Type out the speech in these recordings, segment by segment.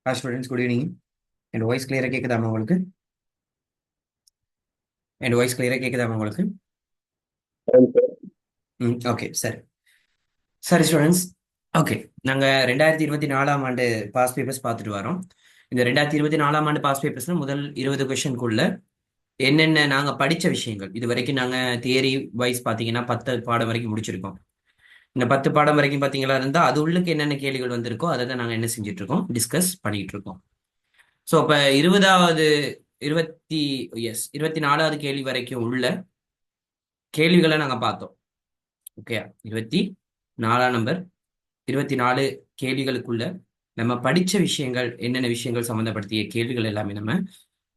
Hi students, good evening. And voice clear கேக்குதாமா உங்களுக்கு? And voice clear கேக்குதாமா உங்களுக்கு? Okay சரி. சரி ஸ்டூடெண்ட்ஸ், ஓகே. நாங்க 2024ஆம் ஆண்டு பாஸ் பேப்பர்ஸ் பார்த்துட்டு வரோம். இந்த 2024ஆம் ஆண்டு பாஸ் பேப்பர்ஸ்ல முதல் 20 கொஸ்டினுக்குள்ள என்னென்ன நாங்க படிச்ச விஷயங்கள் இது வரைக்கும் நாங்க தியரி வைஸ் பாத்தீங்கன்னா 10 பாடம் வரைக்கும் முடிச்சிருக்கோம். இந்த 10 பாடம் வரைக்கும் பாத்தீங்களா இருந்தா அது உள்ளுக்கு என்னென்ன கேள்விகள் வந்திருக்கோ அதை தான் நாங்க என்ன செஞ்சுட்டு இருக்கோம், டிஸ்கஸ் பண்ணிட்டு இருக்கோம். ஸோ அப்ப 20 24வது கேள்வி வரைக்கும் உள்ள கேள்விகளை நாங்க பார்த்தோம். ஓகே, 24 24 கேள்விகளுக்குள்ள நம்ம படிச்ச விஷயங்கள் என்னென்ன விஷயங்கள் சம்மந்தப்படுத்திய கேள்விகள் எல்லாமே நம்ம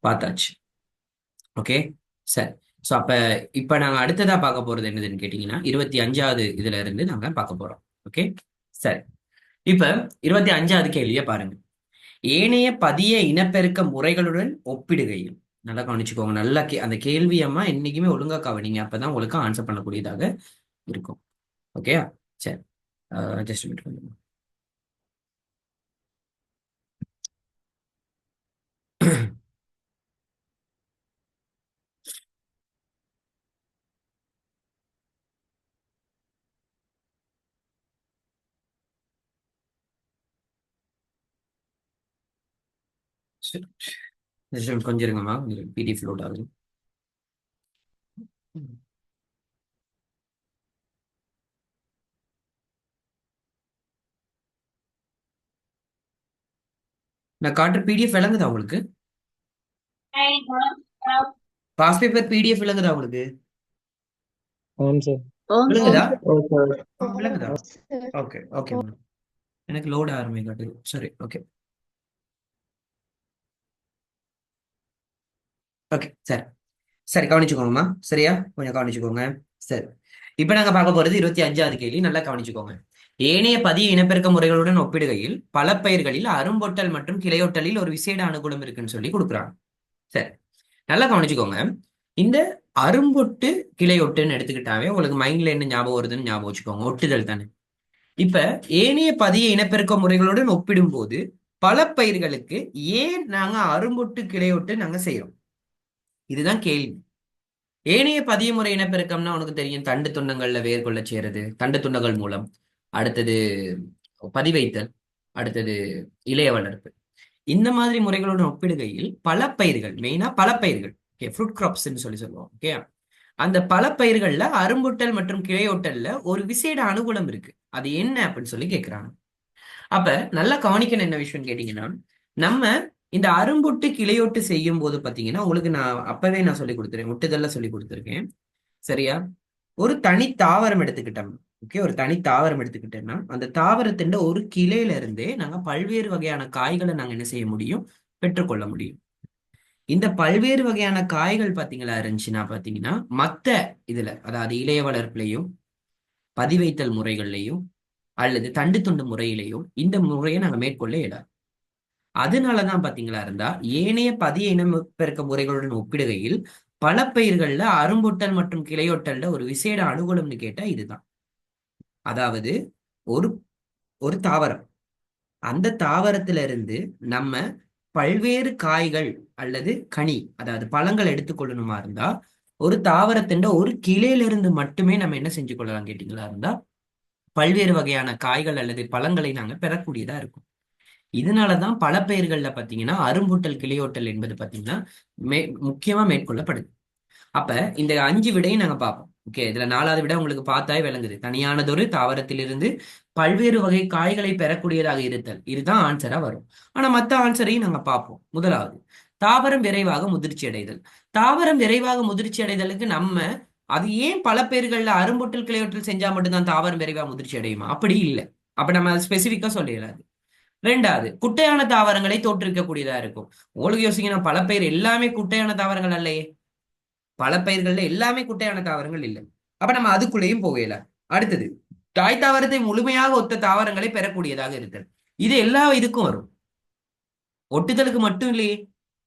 பார்த்தாச்சு. ஓகே சரி. ஸோ அப்ப இப்ப நாங்க அடுத்ததா பார்க்க போறது என்னதுன்னு கேட்டீங்கன்னா 25வது இதுல இருந்து நாங்க பார்க்க போறோம். ஓகே சரி. இப்ப 25வது கேள்வியை பாருங்க. ஏனைய பதிய இனப்பெருக்க முறைகளுடன் ஒப்பிடுகையில், நல்லா கவனிச்சுக்கோங்க. நல்லா அந்த கேள்வி அம்மா என்னைக்குமே ஒழுங்கா கவனிங்க, அப்பதான் உங்களுக்கு ஆன்சர் பண்ணக்கூடியதாக இருக்கும். ஓகே சரி. Just minute. கொஞ்சம் இருங்கம்மா, பிடிஎஃப் லோட் ஆகுது. நான் காட்டுற பிடிஎஃப் விளங்குதா உங்களுக்கு? பாஸ் பேப்பர் பிடிஎஃப் விளங்குதா உங்களுக்கு? விளங்குதா? விளங்குதா? Okay okay. எனக்கு லோட் ஆரம்பி காட்டுது. சரி ஓகே ஓகே சரி சரி. கவனிச்சுக்கோங்கம்மா, சரியா? கொஞ்சம் கவனிச்சுக்கோங்க. சரி, இப்ப நாங்க பார்க்க போறது 25வது கேள்வி. நல்லா கவனிச்சுக்கோங்க. ஏனைய பதிய இனப்பெருக்க முறைகளுடன் ஒப்பிடுகையில் பல பயிர்களில் அரும்பொட்டல் மற்றும் கிளையொட்டலில் ஒரு விசேட அனுகூலம் இருக்குன்னு சொல்லி கொடுக்குறாங்க. சரி, நல்லா கவனிச்சுக்கோங்க. இந்த அரும்பொட்டு கிளையொட்டுன்னு எடுத்துக்கிட்டாவே உங்களுக்கு மைண்ட்ல என்ன ஞாபகம் வருதுன்னு ஞாபகம் வச்சுக்கோங்க. ஒட்டுதல் தானே. இப்ப ஏனைய பதிய இனப்பெருக்க முறைகளுடன் ஒப்பிடும் போது பல பயிர்களுக்கு ஏன் நாங்க அரும்பொட்டு கிளையொட்டு நாங்க செய்யறோம்? இதுதான் கேள்வி. ஏனைய பதிய முறை இனப்பெருக்கம்னா உனக்கு தெரியும், தண்டு துண்டங்கள்ல வேர் கொள்ள செய்யறது, தண்டு துண்டங்கள் மூலம். அடுத்தது பதிவைத்தல், அடுத்தது இலைய வளர்ப்பு. இந்த மாதிரி முறைகளுடன் ஒப்பிடுகையில் பல பயிர்கள், மெயினா பல பயிர்கள், ஃப்ரூட் கிராப்ஸ்ன்னு சொல்லி சொல்லுவோம். ஓகே, அந்த பல பயிர்கள்ல அரும்பொட்டல் மற்றும் கிளையோட்டல்ல ஒரு விசேட அனுகூலம் இருக்கு. அது என்ன அப்படின்னு சொல்லி கேட்கிறாங்க. அப்ப நல்லா கவனிக்கணும். என்ன விஷயம் கேட்டீங்கன்னா, நம்ம இந்த அரும்பொட்டு கிளையோட்டு செய்யும் போது பாத்தீங்கன்னா உங்களுக்கு நான் அப்பவே நான் சொல்லி கொடுத்துருக்கேன், ஒட்டுதல்ல சொல்லி கொடுத்துருக்கேன். சரியா? ஒரு தனி தாவரம் எடுத்துக்கிட்டோம். ஓகே, ஒரு தனி தாவரம் எடுத்துக்கிட்டேன்னா அந்த தாவரத்தின் ஒரு கிளையில இருந்தே நாங்க பல்வேறு வகையான காய்களை நாங்க என்ன செய்ய முடியும், பெற்றுக்கொள்ள முடியும். இந்த பல்வேறு வகையான காய்கள் பாத்தீங்களா இருந்துச்சுன்னா பாத்தீங்கன்னா மத்த இதுல, அதாவது இளைய வளர்ப்புலையும் பதிவைத்தல் முறைகள்லையும் அல்லது தண்டு துண்டு முறையிலையும் இந்த முறையை நாங்க மேற்கொள்ள இயலாது. அதனாலதான் பாத்தீங்களா இருந்தா ஏனைய பதிய இனப்பெருக்க முறைகளுடன் ஒப்பிடுகையில் பல பயிர்கள்ல அரும்பொட்டல் மற்றும் கிளையொட்டல்ல ஒரு விசேட அனுகூலம்னு கேட்டா இதுதான். அதாவது ஒரு ஒரு தாவரம், அந்த தாவரத்துல இருந்து நம்ம பல்வேறு காய்கள் அல்லது கனி, அதாவது பழங்கள் எடுத்துக்கொள்ளணுமா இருந்தா ஒரு தாவரத்தின் ஒரு கிளையில இருந்து மட்டுமே நம்ம என்ன செஞ்சு கொள்ளலாம் கேட்டீங்களா இருந்தா பல்வேறு வகையான காய்கள் அல்லது பழங்களை நாங்க பெறக்கூடியதா இருக்கும். இதனாலதான் பல பயிர்கள்ல பாத்தீங்கன்னா அரும்புட்டல் கிளையோட்டல் என்பது பாத்தீங்கன்னா மே முக்கியமா மேற்கொள்ளப்படுது. அப்ப இந்த 5 விடையும் நாங்க பார்ப்போம். ஓகே, இதுல 4வது விட உங்களுக்கு பார்த்தாய் விளங்குது. தனியானதொரு தாவரத்திலிருந்து பல்வேறு வகை காய்களை பெறக்கூடியதாக இருத்தல், இதுதான் ஆன்சரா வரும். ஆனா மத்த ஆன்சரையும் நாங்க பார்ப்போம். முதலாவது, தாவரம் விரைவாக முதிர்ச்சி அடைதல். தாவரம் விரைவாக முதிர்ச்சி அடைதலுக்கு நம்ம அது ஏன் பல பேர்கள்ல அரும்பொட்டில் கிளையொட்டில் செஞ்சா மட்டும்தான் தாவரம் விரைவாக முதிர்ச்சி அடையுமா? அப்படி இல்லை. அப்ப நம்ம அது ஸ்பெசிபிக்கா சொல்லிடலாது. ரெண்டாவது, குட்டையான தாவரங்களை தோற்றுவிக்கக்கூடியதா இருக்கும். உங்களுக்கு யோசிக்கணும், பல பேர் எல்லாமே குட்டையான தாவரங்கள் அல்லையே. பல பயிர்கள்ல எல்லாமே குட்டையான தாவரங்கள் இல்லை. அப்ப நம்ம அதுக்குள்ளேயும் போகல. அடுத்தது, தாய் தாவரத்தை முழுமையாக ஒத்த தாவரங்களை பெறக்கூடியதாக இருத்தல். இது எல்லா இதுக்கும் வரும், ஒட்டுதலுக்கு மட்டும் இல்லையே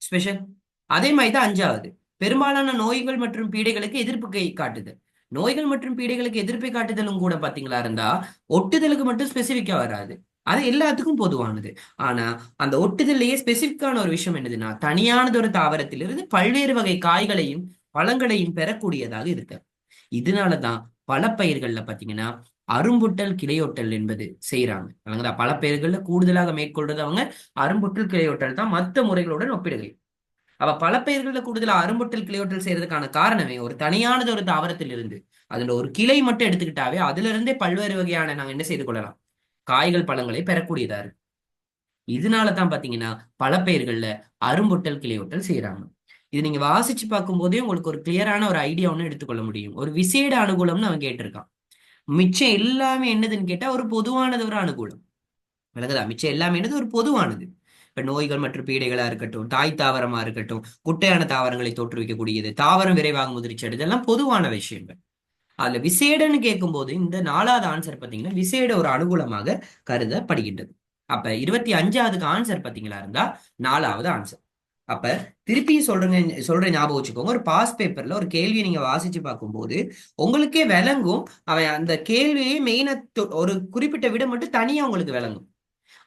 ஸ்பெஷல். அதே மாதிரிதான் 5வது, பெரும்பாலான நோய்கள் மற்றும் பீடைகளுக்கு எதிர்ப்பு காட்டுதல். நோய்கள் மற்றும் பீடைகளுக்கு எதிர்ப்பை காட்டுதலும் கூட பாத்தீங்களா இருந்தா ஒட்டுதலுக்கு மட்டும் ஸ்பெசிபிக்கா வராது. அது எல்லாத்துக்கும் பொதுவானது. ஆனா அந்த ஒட்டுதல்லையே ஸ்பெசிபிக்கான ஒரு விஷயம் என்னதுன்னா, தனியானது ஒரு தாவரத்திலிருந்து பல்வேறு வகை காய்களையும் பழங்களையும் பெறக்கூடியதாக இருக்கு. இதனாலதான் பல பயிர்கள்ல பாத்தீங்கன்னா அரும்புட்டல் கிளையொட்டல் என்பது செய்யறாங்க. விளங்குதா? பல பயிர்கள்ல கூடுதலாக மேற்கொள்றது அவங்க அரும்புட்டல் கிளையொட்டல் தான் மற்ற முறைகளுடன் ஒப்பிடுகை. அப்ப பல பயிர்கள்ல கூடுதலா அரும்புட்டல் கிளையொட்டல் செய்யறதுக்கான காரணமே ஒரு தனியானது ஒரு தாவரத்தில் இருந்து அதுல ஒரு கிளை மட்டும் எடுத்துக்கிட்டாவே அதுல இருந்தே பல்வேறு வகையான நாங்க என்ன செய்து கொள்ளலாம், காய்கள் பழங்களை பெறக்கூடியதா இருக்கு. இதனாலதான் பாத்தீங்கன்னா பல பயிர்கள்ல அரும்பொட்டல் கிளையொட்டல் செய்யறாங்க. இது நீங்க வாசிச்சு பார்க்கும் போதே உங்களுக்கு ஒரு கிளியரான ஒரு ஐடியா ஒண்ணு எடுத்துக்கொள்ள முடியும். ஒரு விசேட அனுகூலம்னு அவன் கேட்டிருக்கான். மிச்சம் எல்லாமே என்னதுன்னு கேட்டா ஒரு பொதுவானது ஒரு அனுகூலம். விளங்குதா? மிச்சம் எல்லாமே என்னது ஒரு பொதுவானது. இப்ப நோய்கள் மற்றும் பீடைகளா இருக்கட்டும், தாய் தாவரமா இருக்கட்டும், குட்டையான தாவரங்களை தோற்றுவிக்கக்கூடியது, தாவரம் விரைவாக முதிர்ச்சி இதெல்லாம் பொதுவான விஷயங்கள். அதுல விசேடன்னு கேட்கும்போது இந்த 4வது ஆன்சர் பாத்தீங்கன்னா விசேட ஒரு அனுகூலமாக கருதப்படுகின்றது. அப்ப 25வதுக்கு ஆன்சர் பாத்தீங்களா இருந்தா 4வது ஆன்சர். அப்ப திருப்பி சொல்ற ஞாபகம் வச்சுக்கோங்க. ஒரு பாஸ் பேப்பர்ல ஒரு கேள்வியை நீங்க வாசிச்சு பார்க்கும்போது உங்களுக்கே விளங்கும். அவன் அந்த கேள்வியே மெயினா ஒரு குறிப்பிட்ட விட மட்டும் தனியா உங்களுக்கு விளங்கும்.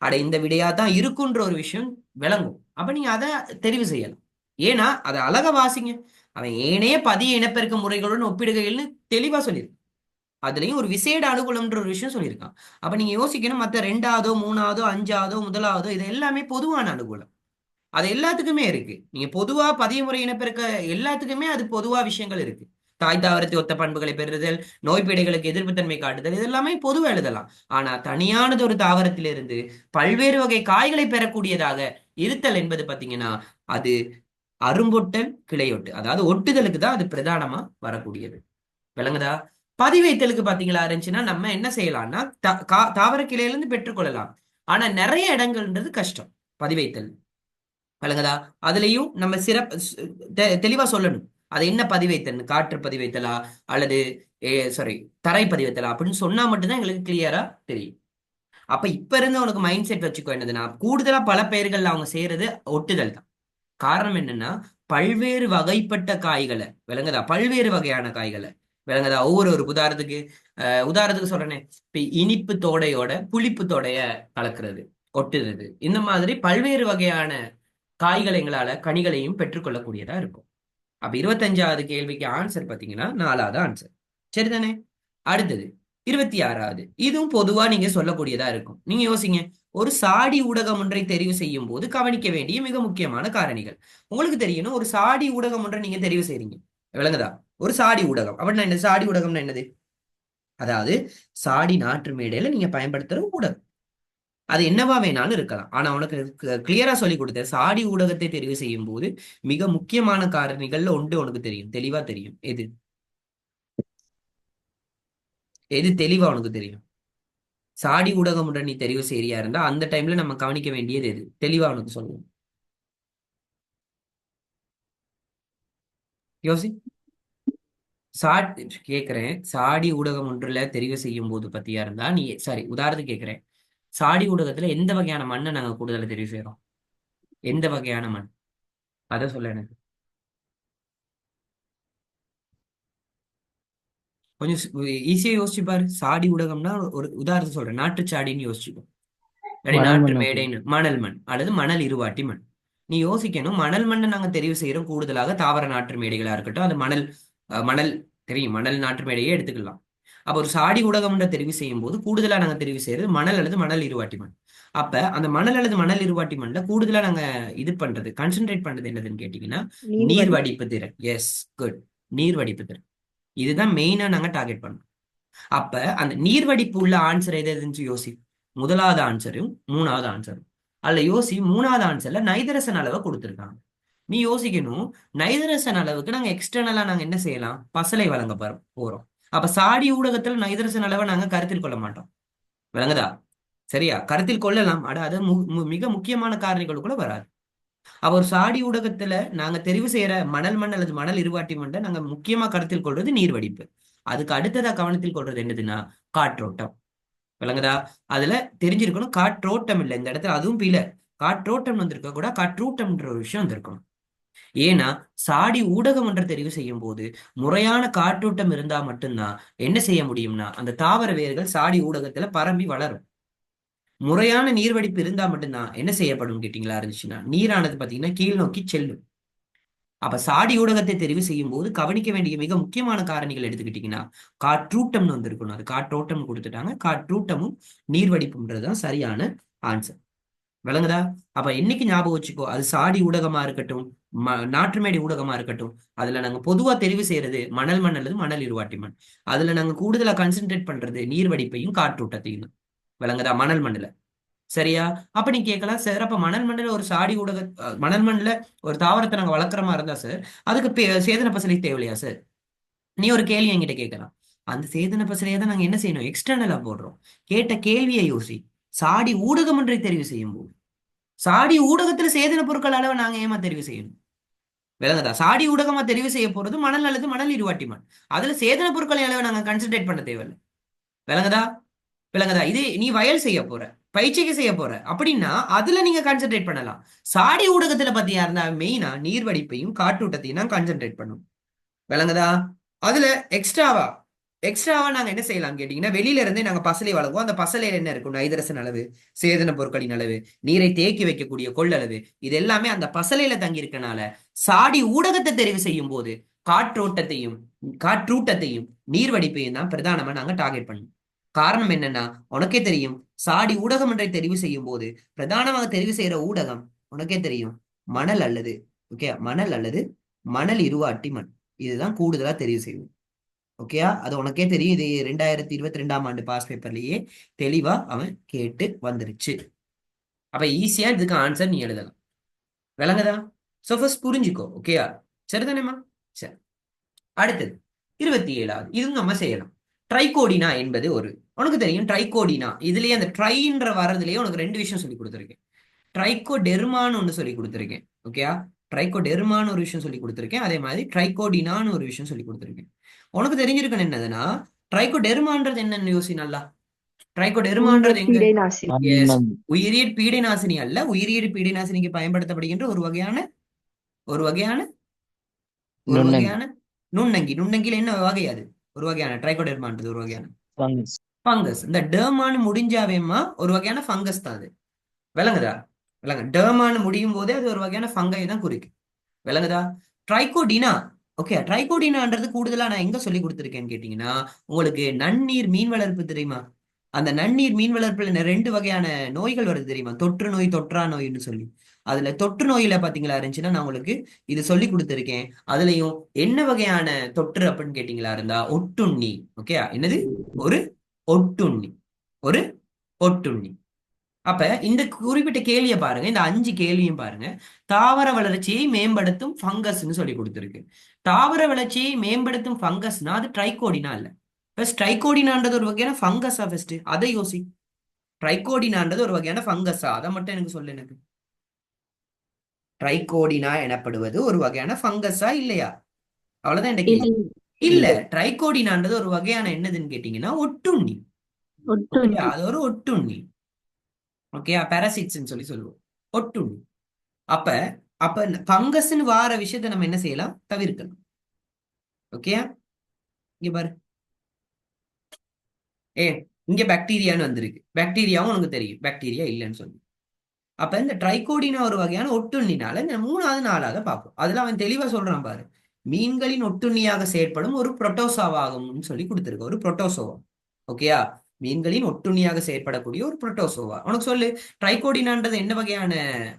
அட இந்த விடையா தான் இருக்குன்ற ஒரு விஷயம் விளங்கும். அப்ப நீங்க அதை தெரிவு செய்யலாம். ஏன்னா அதை அழகா வாசிங்க. அவன் ஏனைய பதிய இனப்பெருக்க முறைகளுடன் ஒப்பிடுகைகள்னு தெளிவா சொல்லியிருக்கு. அதுலயும் ஒரு விசேட அனுகூலம்ன்ற ஒரு விஷயம் சொல்லியிருக்கான். அப்ப நீங்க யோசிக்கணும், மத்த 2வதோ 3வதோ 5வதோ 1வதோ இது எல்லாமே பொதுவான அனுகூலம். அது எல்லாத்துக்குமே இருக்கு. நீங்க பொதுவா பதிய முறை இனப்பெருக்க எல்லாத்துக்குமே அது பொதுவா விஷயங்கள் இருக்கு. தாய் தாவரத்தை ஒத்த பண்புகளை பெறுதல், நோய்ப்பீடைகளுக்கு எதிர்ப்புத்தன்மை காட்டுதல், இது எல்லாமே பொதுவா எழுதலாம். ஆனா தனியானது ஒரு தாவரத்திலிருந்து பல்வேறு வகை காய்களை பெறக்கூடியதாக இருத்தல் என்பது பாத்தீங்கன்னா அது அரும்பொட்டல் கிளையொட்டு, அதாவது ஒட்டுதலுக்கு தான் அது பிரதானமா வரக்கூடியது. விளங்குதா? பதிவைத்தலுக்கு பாத்தீங்களா இருந்துச்சுன்னா நம்ம என்ன செய்யலாம்னா தாவர கிளையிலிருந்து பெற்றுக்கொள்ளலாம். ஆனா நிறைய இடங்கள்ன்றது கஷ்டம் பதிவைத்தல். விளங்குதா? அதுலயும் நம்ம தெளிவா சொல்லணும். அது என்ன பதிவைத்தல், காற்று பதிவைத்தலா அல்லது சாரி தரை பதிவைத்தலா அப்படின்னு சொன்னா மட்டும்தான் எங்களுக்கு கிளியரா தெரியும். அப்ப இப்ப இருந்து உனக்கு மைண்ட் செட் வச்சுக்கோ என்னதுன்னா, கூடுதலா பல பெயர்கள் அவங்க செய்யறது ஒட்டுதல் தான். காரணம் என்னன்னா பல்வேறு வகைப்பட்ட காய்களை, விளங்குதா, பல்வேறு வகையான காய்களை, விளங்குதா, ஒவ்வொரு ஒரு உதாரணத்துக்கு சொல்றேனே, இப்ப இனிப்பு தோடையோட புளிப்பு தோடைய கலக்கிறது, ஒட்டுறது, இந்த மாதிரி பல்வேறு வகையான காய்களை எங்களால கனிகளையும் பெற்றுக்கொள்ளக்கூடியதா இருக்கும். அப்ப 25வது கேள்விக்கு ஆன்சர் பாத்தீங்கன்னா 4வது ஆன்சர். சரிதானே? அடுத்தது 26வது. இதுவும் பொதுவா நீங்க சொல்லக்கூடியதா இருக்கும். நீங்க யோசிங்க. ஒரு சாடி ஊடகம் ஒன்றை தெரிவு செய்யும் போது கவனிக்க வேண்டிய மிக முக்கியமான காரணிகள். உங்களுக்கு தெரியணும், ஒரு சாடி ஊடகம் ஒன்றை நீங்க தெரிவு செய்றீங்க. விளங்குதா? ஒரு சாடி ஊடகம் அப்படின்னா என்ன? சாடி ஊடகம்னா என்னது? அதாவது சாடி நாற்று மேடையில நீங்க பயன்படுத்துற ஊடகம். அது என்னவா வேணாலும் இருக்கலாம். ஆனா உனக்கு கிளியரா சொல்லி கொடுத்த சாடி ஊடகத்தை தெரிவு செய்யும் போது மிக முக்கியமான காரணிகள்ல ஒன்று உனக்கு தெரியும், தெளிவா தெரியும். எது எது தெளிவா உனக்கு தெரியும்? சாடி ஊடகம் ஒன்றை நீ தெரிவு செய்றியா இருந்தா அந்த டைம்ல நம்ம கவனிக்க வேண்டியது எது தெளிவா உனக்கு சொல்லுவோம். யோசி. கேக்குறேன். சாடி ஊடகம் ஒன்றுல தெரிவு செய்யும் போது பத்தியா இருந்தா நீ சாரி உதாரணத்துக்கு கேக்குறேன். சாடி ஊடகத்துல எந்த வகையான மண்ணை நாங்க கூடுதலா தெரிவு செய்யறோம்? எந்த வகையான மண்? அத சொல்ல எனக்கு. கொஞ்சம் ஈஸியா யோசிச்சு பாரு. சாடி ஊடகம்னா ஒரு உதாரணம் சொல்றேன், நாட்டுச்சாடின்னு யோசிச்சுக்கோ. இல்லாட்டி மணல் நாட்டு மண். ஓகே. மேடைன்னு மணல் மண் அல்லது மணல் இருவாட்டி மண். நீ யோசிக்கணும், மணல் மண்ணை நாங்க தெரிவு செய்யறோம் கூடுதலாக தாவர நாற்று மேடைகளா இருக்கட்டும், அது மணல் தெரியும், மணல் நாற்று மேடையே எடுத்துக்கலாம். அப்ப ஒரு சாடி ஊடகம்ன்ற தெரிவு செய்யும் போது கூடுதலா நாங்க தெரிவு செய்யறது மணல் அல்லது மணல் இருவாட்டி மண். அப்ப அந்த மணல் அல்லது மணல் இருவாட்டி மண்ல கூடுதலா நாங்க இது பண்றது கான்சென்ட்ரேட் பண்றது என்னதுன்னு கேட்டீங்கன்னா நீர் நீர்வடி. வடிப்பு திறன். Yes, good. நீர் வடிப்பு திறன். இதுதான் மெயினா நாங்க டார்கெட் பண்றோம். அப்ப அந்த நீர்வடிப்பு உள்ள ஆன்சர் எது எதுன்னு யோசி. 1வது ஆன்சரும் 3வது ஆன்சரும். அல்ல யோசி, 3வது ஆன்சர்ல நைதரசன் அளவை கொடுத்திருக்காங்க. நீ யோசிக்கணும், நைதரசன் அளவுக்கு நாங்க எக்ஸ்டர்னலா நாங்க என்ன செய்யலாம்? பசலை வழங்க போறோம். அப்ப சாடி ஊடகத்துல நைதரசன் அளவை நாங்க கருத்தில் கொள்ள மாட்டோம். விளங்குதா? சரியா? கருத்தில் கொள்ளலாம். அது மிக முக்கியமான காரணிகளுக்குள்ள வராது. அப்ப ஒரு சாடி ஊடகத்துல நாங்க தெரிவு செய்யற மணல் மண் அல்லது மணல் இருவாட்டி மண்ணை நாங்க முக்கியமா கருத்தில் கொள்வது நீர் வடிப்பு. அதுக்கு அடுத்ததா கவனத்தில் கொள்றது என்னதுன்னா காற்றோட்டம். விளங்குதா? அதுல தெரிஞ்சிருக்கணும், காற்றோட்டம் இல்லை இந்த இடத்துல, அதுவும் பில காற்றோட்டம் வந்திருக்க கூட காற்றூட்டம்ன்ற ஒரு விஷயம் வந்திருக்கணும். ஏன்னா சாடி ஊடகம் ஒன்றை தெரிவு செய்யும் போது முறையான காற்றோட்டம் இருந்தா மட்டும்தான் என்ன செய்ய முடியும்னா அந்த தாவர வேர்கள் சாடி ஊடகத்துல பரம்பி வளரும். முறையான நீர்வடிப்பு இருந்தா மட்டும்தான் என்ன செய்யப்படும் கேட்டீங்களா இருந்துச்சுன்னா நீரானது பாத்தீங்கன்னா கீழ் நோக்கி செல்லும். அப்ப சாடி ஊடகத்தை தெரிவு செய்யும் போது கவனிக்க வேண்டிய மிக முக்கியமான காரணிகள் எடுத்துக்கிட்டீங்கன்னா காற்றூட்டம்னு வந்திருக்கணும். அது காற்றோட்டம் கொடுத்துட்டாங்க. காற்றூட்டமும் நீர்வடிப்புன்றதுதான் சரியான ஆன்சர். விளங்குதா? அப்ப என்னைக்கு ஞாபகம் வச்சுக்கோ, அது சாடி ஊடகமா இருக்கட்டும், நாற்றுமேடை ஊடகமா இருக்கட்டும், அதுல நாங்க பொதுவா தெரிவு செய்யறது மணல் மண் அல்லது மணல் இருவாட்டி மண். அதுல நாங்க கூடுதலா கான்சென்ட்ரேட் பண்றது நீர்வடிப்பையும் காற்றூட்டத்தையும் தான். விளங்குதா? மணல் மண்ணுல. சரியா? அப்ப நீ கேட்கலாம் சார், அப்ப மணல் மண்ணுல ஒரு சாடி ஊடக மணல் மண்ணுல ஒரு தாவரத்தை நாங்க வளர்க்குற மாதிரி இருந்தா சார் அதுக்கு சேதன பசலை தேவையா சார்? நீ ஒரு கேள்வி என்கிட்ட கேட்கலாம். அந்த சேதன பசலையை தான் நாங்க என்ன செய்யணும், எக்ஸ்டர்னலா போடுறோம். கேட்ட கேள்வியை யோசி. சாடி ஊடகம் ஒன்றை தெரிவு செய்யும் போது சாடி ஊடகத்துல சேதன பொருட்கள் அளவை நாங்க ஏமா தெரிவு செய்யணும்? விளங்குதா? சாடி ஊடகமா தெரிவு செய்ய போறது மணல் அல்லது மணல் இருவாட்டி மண். அதுல சேதன பொருட்களை அளவை நாங்க கன்சென்ட்ரேட் பண்ண தேவையில்லை. விளங்குதா? விளங்குதா? இது நீ வயல் செய்ய போற, பயிற்சிக்கு செய்ய போற அப்படின்னா அதுல நீங்க கான்சென்ட்ரேட் பண்ணலாம். சாடி ஊடகத்துல பத்தியா இருந்தா மெயினா நீர்வடிப்பையும் காற்றூட்டத்தையும் தான் கான்சென்ட்ரேட் பண்ணும். விளங்குதா? அதுல எக்ஸ்ட்ராவா எக்ஸ்ட்ராவா நாங்க என்ன செய்யலாம் கேட்டீங்கன்னா வெளியில இருந்தே நாங்க பசலை வழங்குவோம். அந்த பசலையில என்ன இருக்கும், நைதரசன் அளவு, சேதன பொருட்களின் அளவு, நீரை தேக்கி வைக்கக்கூடிய கொள்ளளவு, இது எல்லாமே அந்த பசலையில தங்கி இருக்கனால சாடி ஊடகத்தை தெரிவு செய்யும் போது காற்றோட்டத்தையும் காற்றூட்டத்தையும் நீர்வடிப்பையும் தான் பிரதானமா நாங்க டார்கெட் பண்ணுவோம். காரணம் என்னன்னா உனக்கே தெரியும், சாடி ஊடகம் ஒன்றை தெரிவு செய்யும் போது பிரதானமாக தெரிவு செய்யற ஊடகம் உனக்கே தெரியும் மணல் அல்லது ஓகே மணல் அல்லது மணல் இருவாட்டி மண். இதுதான் கூடுதலா தெரிவு செய்வோம். ஓகேயா? அது உனக்கே தெரியும். இது 2022ஆம் ஆண்டு பாஸ் பேப்பர்லயே தெளிவா அவன் கேட்டு வந்துருச்சு. அப்ப ஈஸியா இதுக்கு ஆன்சர் நீ எழுதலாம். விளங்குதா? சோ ஃபர்ஸ்ட் புரிஞ்சுக்கோ. ஓகேயா? சரிதானேமா? சரி. அடுத்தது 27வது இதுவும் நம்ம செய்யலாம். ட்ரைகோடினா என்பது ஒரு உனக்கு தெரியும். ட்ரைகோடினா இதுலயே அந்த ட்ரைன்ற வர்றதுலயே உனக்கு ரெண்டு விஷயம் சொல்லி கொடுத்துருக்கேன். ட்ரைகோடெர்மான்னு ஒன்று சொல்லி கொடுத்துருக்கேன். ஓகேயா? ட்ரைகோடெர்மான்னு ஒரு விஷயம் சொல்லி கொடுத்துருக்கேன். அதே மாதிரி ட்ரைகோடினான்னு ஒரு விஷயம் சொல்லி கொடுத்துருக்கேன். உனக்கு தெரிஞ்சிருக்கணும் என்னதுன்னா ட்ரைகோடெர்மான்றது என்னன்னு யோசி நல்லா. ட்ரைகோடெர்மான்றது எங்க? பீடை நாசி. எஸ், உயிரியற் பீடை நாசினி அல்ல. உயிரியற் பீடை நாசினிக்கு பயன்படுத்தப்படுகின்ற ஒரு வகையான ஒரு வகையான ஒரு நுண்ணங்கி. வகையான நுண்ணங்கி. நுண்ணங்கில என்ன வகை அது? ஒரு வகையான ட்ரைகோடெர்மான்றது ஒரு வகையான ஃபங்கஸ். ஃபங்கஸ். இந்த டெர்மான்னு முடிஞ்சாவேமா ஒரு வகையான ஃபங்கஸ் தான் அது. விளங்குதா? விளங்க டெர்மான்னு முடியும் போதே அது ஒரு வகையான ஃபங்கை தான் குறிக்கும். விளங்குதா? ட்ரைகோடினா. ஓகே, ட்ரைகோடினான்றது கூடுதலா நான் எங்க சொல்லி கொடுத்துருக்கேன்னு கேட்டீங்கன்னா உங்களுக்கு நன்னீர் மீன் வளர்ப்பு தெரியுமா? அந்த நன்னீர் மீன் வளர்ப்புல ரெண்டு வகையான நோய்கள் வருது தெரியுமா? தொற்று நோய், தொற்றா நோய்னு சொல்லி. அதுல தொற்று நோயில பாத்தீங்களா இருந்துச்சுன்னா நான் உங்களுக்கு இது சொல்லி கொடுத்துருக்கேன். அதுலயும் என்ன வகையான தொற்று அப்படின்னு கேட்டீங்களா இருந்தா ஒட்டுண்ணி. ஓகே, என்னது? ஒரு ஒட்டுண்ணி. ஒரு ஒட்டுண்ணி. அப்ப இந்த குறிப்பிட்ட கேள்வியை பாருங்க. இந்த 5 கேள்வியும் பாருங்க. தாவர வளர்ச்சியை மேம்படுத்தும் ஃபங்கஸ்ன்னு சொல்லி கொடுத்துருக்கு. தாவர வளர்ச்சியை மேம்படுத்தும் ஃபங்கஸ்னா அது ட்ரைகோடினா இல்ல. ஃபர்ஸ்ட் ட்ரைகோடினான்றது ஒரு வகையான ஃபங்கஸா? ஃபர்ஸ்ட் அதை யோசி. ட்ரைகோடினான்றது ஒரு வகையான ஃபங்கஸா? அதை மட்டும் எனக்கு சொல்லு. எனக்கு ட்ரைகோடினா எனப்படுவது ஒரு வகையான ஃபங்கஸா இல்லையா? அவ்வளவுதான் இந்த கேள்வி. இல்ல, ட்ரைகோடினான்றது ஒரு வகையான என்னதுன்னு கேட்டீங்கன்னா ஒட்டுண்ணி. ஓகே, அது ஒரு ஒட்டுண்ணி. ஓகே, பாராசிட்ஸ் சொல்லி சொல்லுவோம். ஒட்டுண்ணி. அப்ப அப்ப பங்கஸ்ன்னு வார விஷயத்தை நம்ம என்ன செய்யலாம்? தவிர்க்கணும். ஓகே, இங்க பாரு. ஏ, இங்க பாக்டீரியான்னு வந்திருக்கு. பாக்டீரியாவும் உனக்கு தெரியும் பாக்டீரியா இல்லைன்னு சொல்லி. அப்ப இந்த ட்ரைகோடினா ஒரு வகையான ஒட்டுண்ணினால இந்த 3வது 4வது பார்ப்போம். அதுல அவன் தெளிவா சொல்றான் பாரு. மீன்களின் ஒட்டுண்ணியாக செயற்படும் ஒரு புரோட்டோசாவாகும்னு சொல்லி கொடுத்திருக்க. ஒரு புரோட்டோசோவா. ஓகேயா? மீன்களின் ஒட்டுண்ணியாக செயற்படக்கூடிய ஒரு புரோட்டோசோவா. உனக்கு சொல்லு, ட்ரைகோடினான்றது என்ன வகையான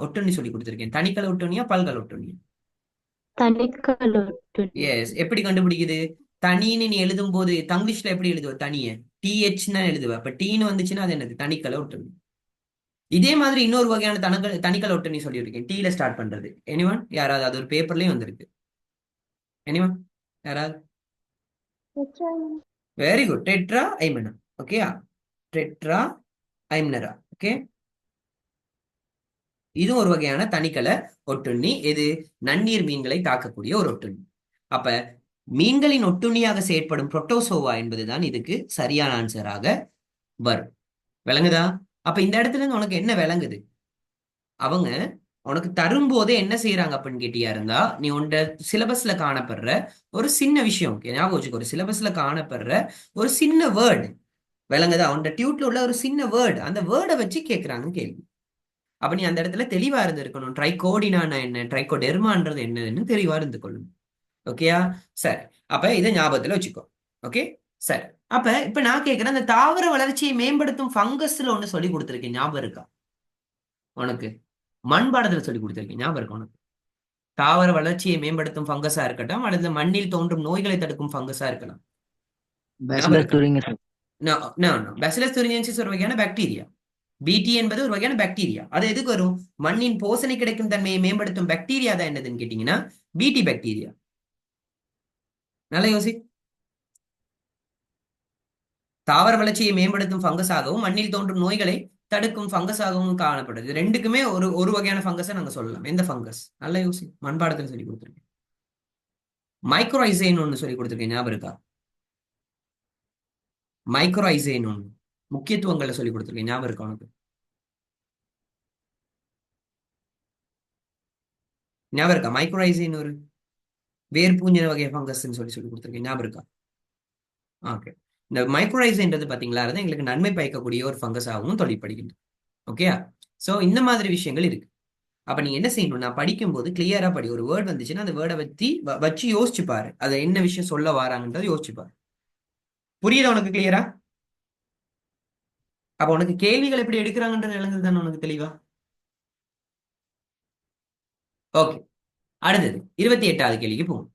ஒட்டுண்ணி சொல்லி கொடுத்திருக்கேன்? தனிக்கல ஒட்டுண்ணியா, பல்கல் ஒட்டுண்ணியா? தனிக்கலொட்டுண்ணி. எஸ். எப்படி கண்டுபிடிக்குது? தனின்னு நீ எழுதும் போது தங்கிலீஷ்ல எப்படி எழுதுவ? தனிய TH எழுதுவ. அப்ப டீன்னு வந்துச்சுன்னா அது என்னது? தனிக்கல ஒட்டுண்ணி. இதே மாதிரி இன்னொரு வகையான தனிக்கல ஒட்டுண்ணி சொல்லியிருக்கேன். டீல ஸ்டார்ட் பண்றது. எனிவன்? யாராவது? அது ஒரு பேப்பர்லயும் வந்திருக்கு. எனிவன்? யாராவது? Very good. டெட்ரா ஐமனா. ஓகேயா? டெட்ரா ஐம்னரா. ஓகே, இது ஒரு வகையான தனிக்கல ஒட்டுண்ணி. எது? நன்னீர் மீன்களை தாக்கக்கூடிய ஒரு ஒட்டுண்ணி. அப்ப மீன்களின் ஒட்டுண்ணியாக செயற்படும் புரோட்டோசோவா என்பதுதான் இதுக்கு சரியான ஆன்சராக வரும். விளங்குதா? அப்ப இந்த இடத்துல இருந்து உனக்கு என்ன விளங்குது? அவங்க உனக்கு தரும்போதே என்ன செய்யறாங்க அப்படின்னு கேட்டியா இருந்தா நீ உண்ட சிலபஸ்ல காணப்படுற ஒரு சின்ன விஷயம் ஞாபகம் வச்சுக்கோ. ஒரு சிலபஸ்ல காணப்படுற ஒரு சின்ன வேர்டு விளங்குதா? அவன் டியூட்ல உள்ள ஒரு சின்ன வேர்டு, அந்த வேர்டை வச்சு கேட்கறாங்க கேள்வி. அப்ப நீ அந்த இடத்துல தெளிவா இருந்திருக்கணும். ட்ரைகோடினான என்ன, ட்ரைகோடெர்மான்றது என்னதுன்னு தெளிவா இருந்து கொள்ளணும். ஓகேயா? சரி. அப்ப இதை ஞாபகத்துல வச்சுக்கோ. ஓகே, சரி. அப்ப இப்ப நான் கேட்கிறேன், அந்த தாவர வளர்ச்சியை மேம்படுத்தும் ஃபங்கஸ்ல ஒண்ணு சொல்லி கொடுத்திருக்கேன், ஞாபகம் இருக்கா உனக்கு? மண் பாடத்துல சொல்லி கொடுத்திருக்கேன், ஞாபகம் இருக்கா உனக்கு? தாவர வளர்ச்சியை மேம்படுத்தும் ஃபங்கஸா இருக்கட்டும், அல்லது மண்ணில் தோன்றும் நோய்களை தடுக்கும் ஃபங்கஸா இருக்கலாம். ஞாபகம் பேச்சுலர் இருக்கா? டூரிங். பேசிலஸ் துரினியன்சிஸ் ஒரு வகையான பாக்டீரியா. பிடி என்பது ஒரு வகையான பாக்டீரியா. அது எதுக்கு வரும்? மண்ணின் போசனை கிடைக்கும் தன்மையை மேம்படுத்தும் பாக்டீரியா தான் என்னதுன்னு கேட்டீங்கன்னா பிடி பாக்டீரியா. நல்லா யோசி. தாவர வளர்ச்சியை மேம்படுத்தும் ஃபங்கஸாகவும் மண்ணில் தோன்றும் நோய்களை தடுக்கும் ஃபங்கஸாகவும் காணப்படுது. இது ரெண்டுக்குமே ஒரு ஒரு வகையான ஃபங்கஸை நாங்க சொல்லலாம். எந்த ஃபங்கஸ்? நல்லா யோசி. மண்பாடத்தில் சொல்லி கொடுத்துருக்கேன். மைக்ரோஐசேன் ஒன்று சொல்லி கொடுத்துருக்கேன், ஞாபகம் இருக்கா? மைக்ரோஐசேன் ஒன்று முக்கியத்துவங்களை சொல்லி கொடுத்துருக்கேன், ஞாபகம் இருக்கா உனக்கு? ஞாபகம் இருக்கா? மைக்ரோஐசேன் ஒரு வேர்பூஞ்சின வகை ஃபங்கஸ்ன்னு சொல்லி சொல்லி கொடுத்துருக்கேன், ஞாபகம் இருக்கா? ஓகே. இந்த மைக்ரோரைஸ்ன்றது பாத்தீங்களா, அது எங்களுக்கு நன்மை பயக்கக்கூடிய ஒரு ஃபங்கஸாகவும் தொழிற்படுகின்றது. ஓகே. சோ இந்த மாதிரி விஷயங்கள் இருக்கு. அப்ப நீங்க என்ன செய்யணும், நான் படிக்கும்போது கிளியரா படி. ஒரு வேர்ட் வந்துச்சுன்னா அந்த வேர்டை வச்சு யோசிச்சு பாரு, அதை என்ன விஷயம் சொல்ல வராங்கன்றதை யோசிச்சு பாரு. புரியுதா உனக்கு கிளியரா? அப்ப உனக்கு கேள்விகள் எப்படி எடுக்கிறாங்கன்றது விளங்குது தானே உனக்கு தெளிவா? ஓகே. அடுத்தது 28வது கேள்விக்கு போகும்.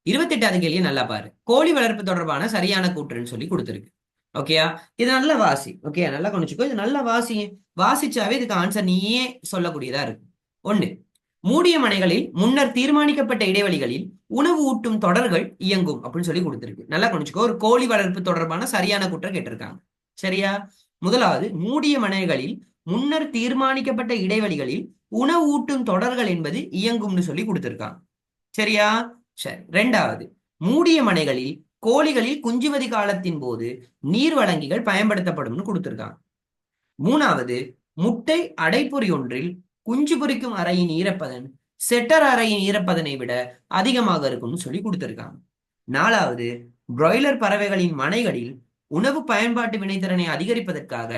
28வது கேள்வியை நல்லா பாரு. கோழி வளர்ப்பு தொடர்பான சரியான கூற்றுன்னு சொல்லி கொடுத்துருக்கு. ஓகேயா? இது நல்ல வாசி. ஓகே, நல்லா கவனிச்சுக்கோ. இது நல்ல வாசி. வாசிச்சாவே இதுக்கு ஆன்சர் நீயே சொல்லக்கூடியதா இருக்கு. ஒண்ணு, மூடிய மனைகளில் முன்னர் தீர்மானிக்கப்பட்ட இடைவெளிகளில் உணவு ஊட்டும் தொடர்கள் இயங்கும் அப்படின்னு சொல்லி கொடுத்திருக்கு. நல்லா கவனிச்சுக்கோ. ஒரு கோழி வளர்ப்பு தொடர்பான சரியான கூற்றை கேட்டிருக்காங்க. சரியா? முதலாவது, மூடிய மனைகளில் முன்னர் தீர்மானிக்கப்பட்ட இடைவெளிகளில் உணவு ஊட்டும் தொடர்கள் என்பது இயங்கும்னு சொல்லி கொடுத்திருக்காங்க. சரியா? சரி. ரெண்டாவது, மூடிய மனைகளில் கோழிகளில் குஞ்சுவதி காலத்தின் போது நீர் வழங்கிகள் பயன்படுத்தப்படும்னு கொடுத்திருக்காங்க. மூணாவது, முட்டை அடைப்பொறி ஒன்றில் குஞ்சு பொரிக்கும் அறையின் ஈரப்பதன் செட்டர் அறையின் ஈரப்பதனை விட அதிகமாக இருக்கும்னு சொல்லி கொடுத்திருக்காங்க. நாலாவது, பிராய்லர் பறவைகளின் மனைகளில் உணவு பயன்பாட்டு வினைத்திறனை அதிகரிப்பதற்காக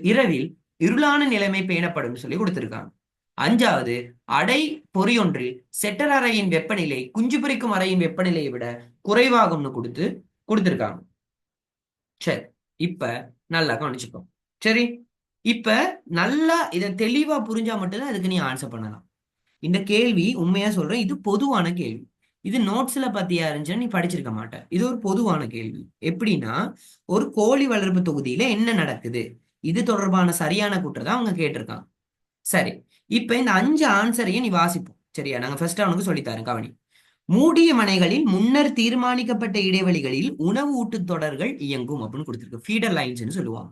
இரவில் இருளான நிலைமை பேணப்படும் சொல்லி கொடுத்திருக்காங்க. அஞ்சாவது, அடை பொறியொன்றில் செட்டர் அறையின் வெப்பநிலை குஞ்சு பொரிக்கும் அறையின் வெப்பநிலையை விட குறைவாகும்னு கொடுத்திருக்காங்க. சரி, இப்ப நல்லா கவனிச்சுக்கோ. சரி, இப்ப நல்லா இதை தெளிவா புரிஞ்சா மட்டும்தான் இதுக்கு நீ ஆன்சர் பண்ணலாம். இந்த கேள்வி உண்மையா சொல்றேன், இது பொதுவான கேள்வி. இது நோட்ஸ்ல பத்தியா இருந்துச்சுன்னா நீ படிச்சிருக்க மாட்ட. இது ஒரு பொதுவான கேள்வி. எப்படின்னா, ஒரு கோழி வளர்ப்பு தொகுதியில என்ன நடக்குது, இது தொடர்பான சரியான கூற்றை தான் அவங்க கேட்டிருக்காங்க. சரி, இப்ப இந்த 5 ஆன்சரையும் நீ வாசிப்போம். சரியா? நாங்க ஃபர்ஸ்ட் அவனுக்கு சொல்லித்தரேன், கவனி. மூடிய மனைகளில் முன்னர் தீர்மானிக்கப்பட்ட இடைவெளிகளில் உணவு ஊட்டு தொடர்கள் இயங்கும் அப்படின்னு கொடுத்திருக்கு. ஃபீடர் லைன்ஸ் சொல்லுவாங்க.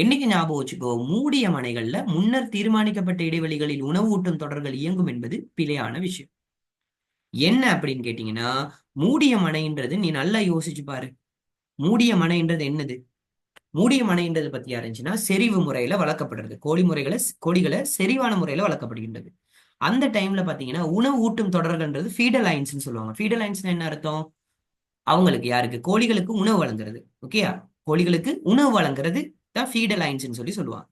என்னைக்கு ஞாபகம் வச்சுக்கோ, மூடிய மனைகள்ல முன்னர் தீர்மானிக்கப்பட்ட இடைவெளிகளில் உணவு ஊட்டும் தொடர்கள் இயங்கும் என்பது பிழையான விஷயம். என்ன அப்படின்னு கேட்டீங்கன்னா, மூடிய மனைன்றது நீ நல்லா யோசிச்சு பாரு. மூடிய மனைன்றது என்னது? மூடிய மனைன்றது பத்தியா இருந்துச்சுன்னா செறிவு முறையில வளர்க்கப்படுறது. கோழிகளை செறிவான முறையில வளர்க்கப்படுகின்றது. அந்த டைம்ல பாத்தீங்கன்னா உணவு ஊட்டும் தொடர்கள்ன்றது ஃபீடர் லைன்ஸ் சொல்லுவாங்க. ஃபீடர் லைன்ஸ் என்ன அர்த்தம்? அவங்களுக்கு, யாருக்கு? கோழிகளுக்கு உணவு வழங்குறது. ஓகேயா? கோழிகளுக்கு உணவு வழங்குறது தான் ஃபீடர் லைன்ஸ் சொல்லி சொல்லுவாங்க.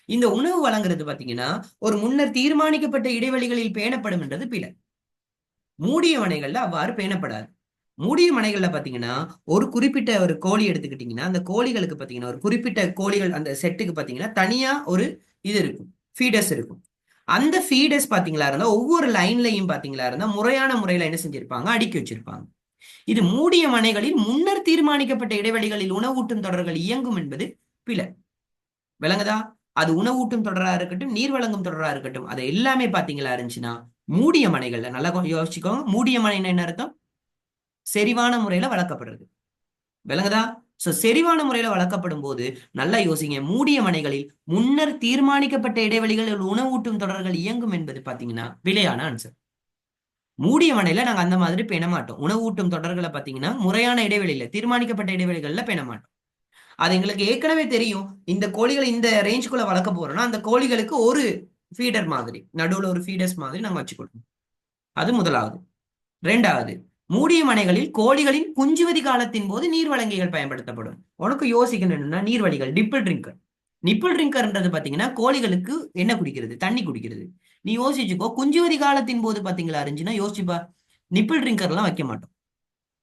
இந்த உணவு வழங்குறது பாத்தீங்கன்னா ஒரு முன்னர் தீர்மானிக்கப்பட்ட இடைவெளிகளில் பேணப்படும் என்றது பிழை. மூடிய மனைகள்ல அவ்வாறு பேணப்படாது. மூடிய மனைகள்ல பாத்தீங்கன்னா ஒரு குறிப்பிட்ட ஒரு கோழி எடுத்துக்கிட்டீங்கன்னா அந்த கோழிகளுக்கு பாத்தீங்கன்னா ஒரு குறிப்பிட்ட கோழிகள் அந்த செட்டுக்கு பாத்தீங்கன்னா தனியா ஒரு இது இருக்கும், ஃபீடர்ஸ் இருக்கும். அந்த ஃபீடர்ஸ் பாத்தீங்களா இருந்தா ஒவ்வொரு லைன்லையும் பாத்தீங்களா இருந்தா முறையான முறையில என்ன செஞ்சிருப்பாங்க, அடுக்கி வச்சிருப்பாங்க. இது மூடிய மனைகளில் முன்னர் தீர்மானிக்கப்பட்ட இடைவெளிகளில் உணவூட்டும் தொடர்கள் இயங்கும் என்பது பிழை. விளங்குதா? அது உணவூட்டும் தொடரா இருக்கட்டும், நீர் வழங்கும் தொடரா இருக்கட்டும், அது எல்லாமே பாத்தீங்களா இருந்துச்சுன்னா மூடிய மனைகள்ல, நல்லா யோசிச்சுக்கோங்க, மூடிய மனைன்னா என்ன அர்த்தம்? செறிவான முறையில வளர்க்கப்படுறது. விளங்குதா? சோ செறிவான முறையில வளர்க்கப்படும் போது நல்லா யோசிங்க, மூடிய மனைகளில் முன்னர் தீர்மானிக்கப்பட்ட இடைவெளிகளில் உணவூட்டும் தொடர்கள் இயங்கும் என்பது பாத்தீங்கன்னா பிழையான ஆன்சர். மூடிய மனையில நாங்க அந்த மாதிரி பேண மாட்டோம். உணவூட்டும் தொடர்களை பாத்தீங்கன்னா முறையான இடைவெளியில, தீர்மானிக்கப்பட்ட இடைவெளிகள்ல பேண மாட்டோம். அது எங்களுக்கு ஏற்கனவே தெரியும். இந்த கோழிகளை இந்த ரேஞ்சுக்குள்ள வளர்க்க போறோம்னா அந்த கோழிகளுக்கு ஒரு ஃபீடர் மாதிரி, நடுவுல ஒரு ஃபீடர்ஸ் மாதிரி நாங்க வச்சுக்கொள்வோம். அது முதலாவது. ரெண்டாவது, மூடிய மனைகளில் கோழிகளின் குஞ்சுவதி காலத்தின் போது நீர்வழங்கிகள் பயன்படுத்தப்படும். உனக்கு யோசிக்கணும்னா நீர்வழிகள் நிப்பிள் ட்ரிங்கர். நிப்பிள் ட்ரிங்கர்ன்றது பாத்தீங்கன்னா கோழிகளுக்கு என்ன குடிக்கிறது, தண்ணி குடிக்கிறது. நீ யோசிச்சுக்கோ, குஞ்சுவதி காலத்தின் போது பாத்தீங்களா இருந்துச்சுன்னா யோசிச்சுப்பா, நிப்பிள் ட்ரிங்கர் எல்லாம் வைக்க மாட்டோம்.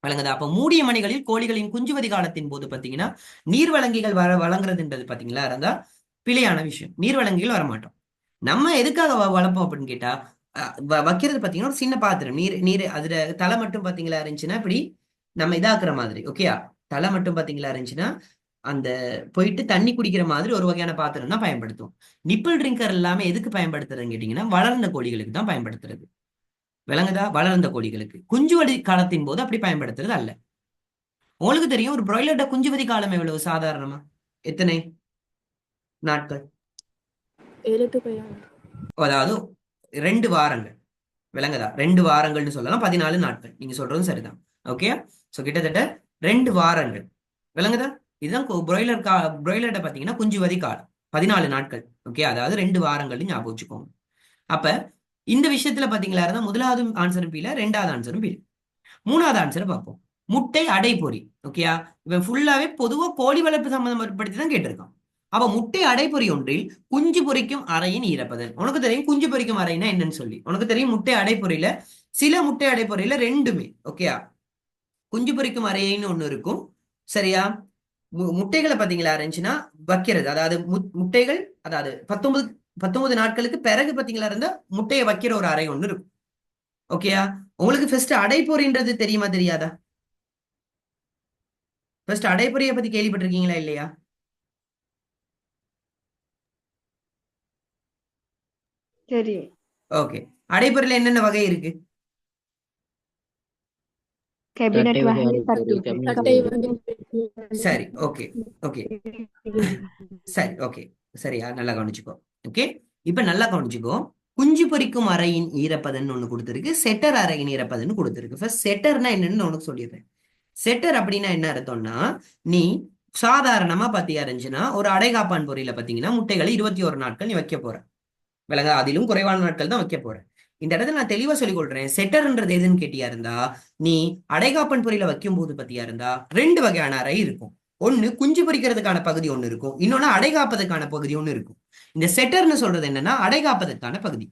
வழங்குதா? அப்ப மூடிய மனைகளில் கோழிகளின் குஞ்சுவதி காலத்தின் போது பாத்தீங்கன்னா நீர்வழங்கிகள் வழங்குறதுன்றது பாத்தீங்களா இருந்தா பிழையான விஷயம். நீர்வழங்கிகள் வரமாட்டோம். நம்ம எதுக்காக வளர்ப்போம் அப்படின்னு கேட்டா, வைக்கிறது பாத்தீங்கன்னா ஒரு சின்ன பாத்திரம், நீர் நீர் அதுல தலை மட்டும் பாத்தீங்களா இருந்துச்சுன்னா இப்படி நம்ம இதாக்குற மாதிரி, ஓகேயா? தலை மட்டும் பாத்தீங்களா இருந்துச்சுன்னா அந்த போயிட்டு தண்ணி குடிக்கிற மாதிரி ஒரு வகையான பாத்திரம் தான் பயன்படுத்தும். நிப்பிள் ட்ரிங்கர் எல்லாமே எதுக்கு பயன்படுத்துறதுன்னு கேட்டீங்கன்னா வளர்ந்த கோழிகளுக்கு தான் பயன்படுத்துறது. விளங்குதா? வளர்ந்த கோழிகளுக்கு. குஞ்சுவதி காலத்தின் போது அப்படி பயன்படுத்துறது அல்ல. உங்களுக்கு தெரியும் ஒரு பிராய்லர்ட குஞ்சுவதி காலம் எவ்வளவு சாதாரணமா? எத்தனை நாட்கள்? 7 to 11. அதாவது 2 வாரங்கள். விளங்குதா? 2 வாரங்கள்னு சொல்லலாம், 14 நாட்கள். நீங்க சொல்றதும் சரிதான். ஓகே, சோ கிட்டத்தட்ட 2 வாரங்கள். விளங்குதா? இதுதான் பிராய்லர்ட பாத்தீங்கன்னா குஞ்சுவதி காலம் 14 நாட்கள். ஓகே, அதாவது 2 வாரங்கள் ஞாபகம் வச்சுக்கோங்க. அப்ப இந்த விஷயத்துல பாத்தீங்களா இருந்தா முதலாவது ஆன்சரும் பீல, 2வது ஆன்சரும் பீல. 3வது ஆன்சரை பார்ப்போம். முட்டை அடைப்பொறி. ஓகேயா? இவன் ஃபுல்லாவே பொதுவா கோழி வளர்ப்பு சம்பந்தப்படுத்தி தான் கேட்டிருக்கான். அப்ப முட்டை அடைப்பொறி ஒன்றில் குஞ்சு பொரிக்கும் அறையின் ஈரப்பதன். உனக்கு தெரியும் குஞ்சு பொரிக்கும் அறைனா என்னன்னு சொல்லி. உனக்கு தெரியும் முட்டை அடைப்பொறியில சில முட்டை அடைப்பொறியில ரெண்டுமே. ஓகேயா? குஞ்சு பொரிக்கும் அறையின்னு ஒண்ணு இருக்கும். சரியா? முட்டைகளை பாத்தீங்களா இருந்துச்சுன்னா வைக்கிறது, அதாவது முட்டைகள், அதாவது 19 நாட்களுக்கு பிறகு பாத்தீங்களா இருந்தா முட்டையை வைக்கிற ஒரு அறை ஒண்ணு இருக்கும். ஓகேயா? உங்களுக்கு ஃபர்ஸ்ட் அடைப்பொறின்றது தெரியுமா தெரியாதா? ஃபர்ஸ்ட் அடைப்பொறியை பத்தி கேள்விப்பட்டிருக்கீங்களா இல்லையா? தெரியும். ஓகே, அடைப்பொறியில என்னென்ன வகை இருக்கு? கேபினட் வகை, தட்டை வகை. சரி, ஓகே ஓகே, சரி ஓகே, சரியா? நல்லா கவனிச்சுக்கோ. ஓகே, இப்ப நல்லா கவனிச்சுக்கோ. குஞ்சு பொரிக்கும் அறையின் ஈரப்பதன் ஒண்ணு கொடுத்திருக்கு, செட்டர் அறையின் ஈரப்பதன் கொடுத்திருக்கு. ஃபர்ஸ்ட் செட்டர்னா என்னன்னு உனக்கு சொல்லிடுறேன். செட்டர் அப்படின்னா என்ன அர்த்தம்னா, நீ சாதாரணமா பாத்தியா இருந்துச்சுன்னா ஒரு அடைகாப்பான் பொறியில பாத்தீங்கன்னா முட்டைகளை 21 நாட்கள் நீ வைக்க போற. விலங்க அதிலும் குறைவான நாட்கள் தான் வைக்க போறேன். இந்த இடத்துல நான் தெளிவா சொல்லிக் கொள்றேன். செட்டர்ன்றது எதுன்னு கேட்டியா இருந்தா, நீ அடைகாப்பன் பொறியில வைக்கும் போது பத்தியா இருந்தா 2 வகையான அறை இருக்கும். ஒண்ணு குஞ்சு பொரிக்கிறதுக்கான பகுதி ஒண்ணு இருக்கும், இன்னொன்னு அடைகாப்பதற்கான பகுதி ஒண்ணு இருக்கும். இந்த செட்டர்னு சொல்றது என்னன்னா அடைகாப்பதற்கான பகுதி.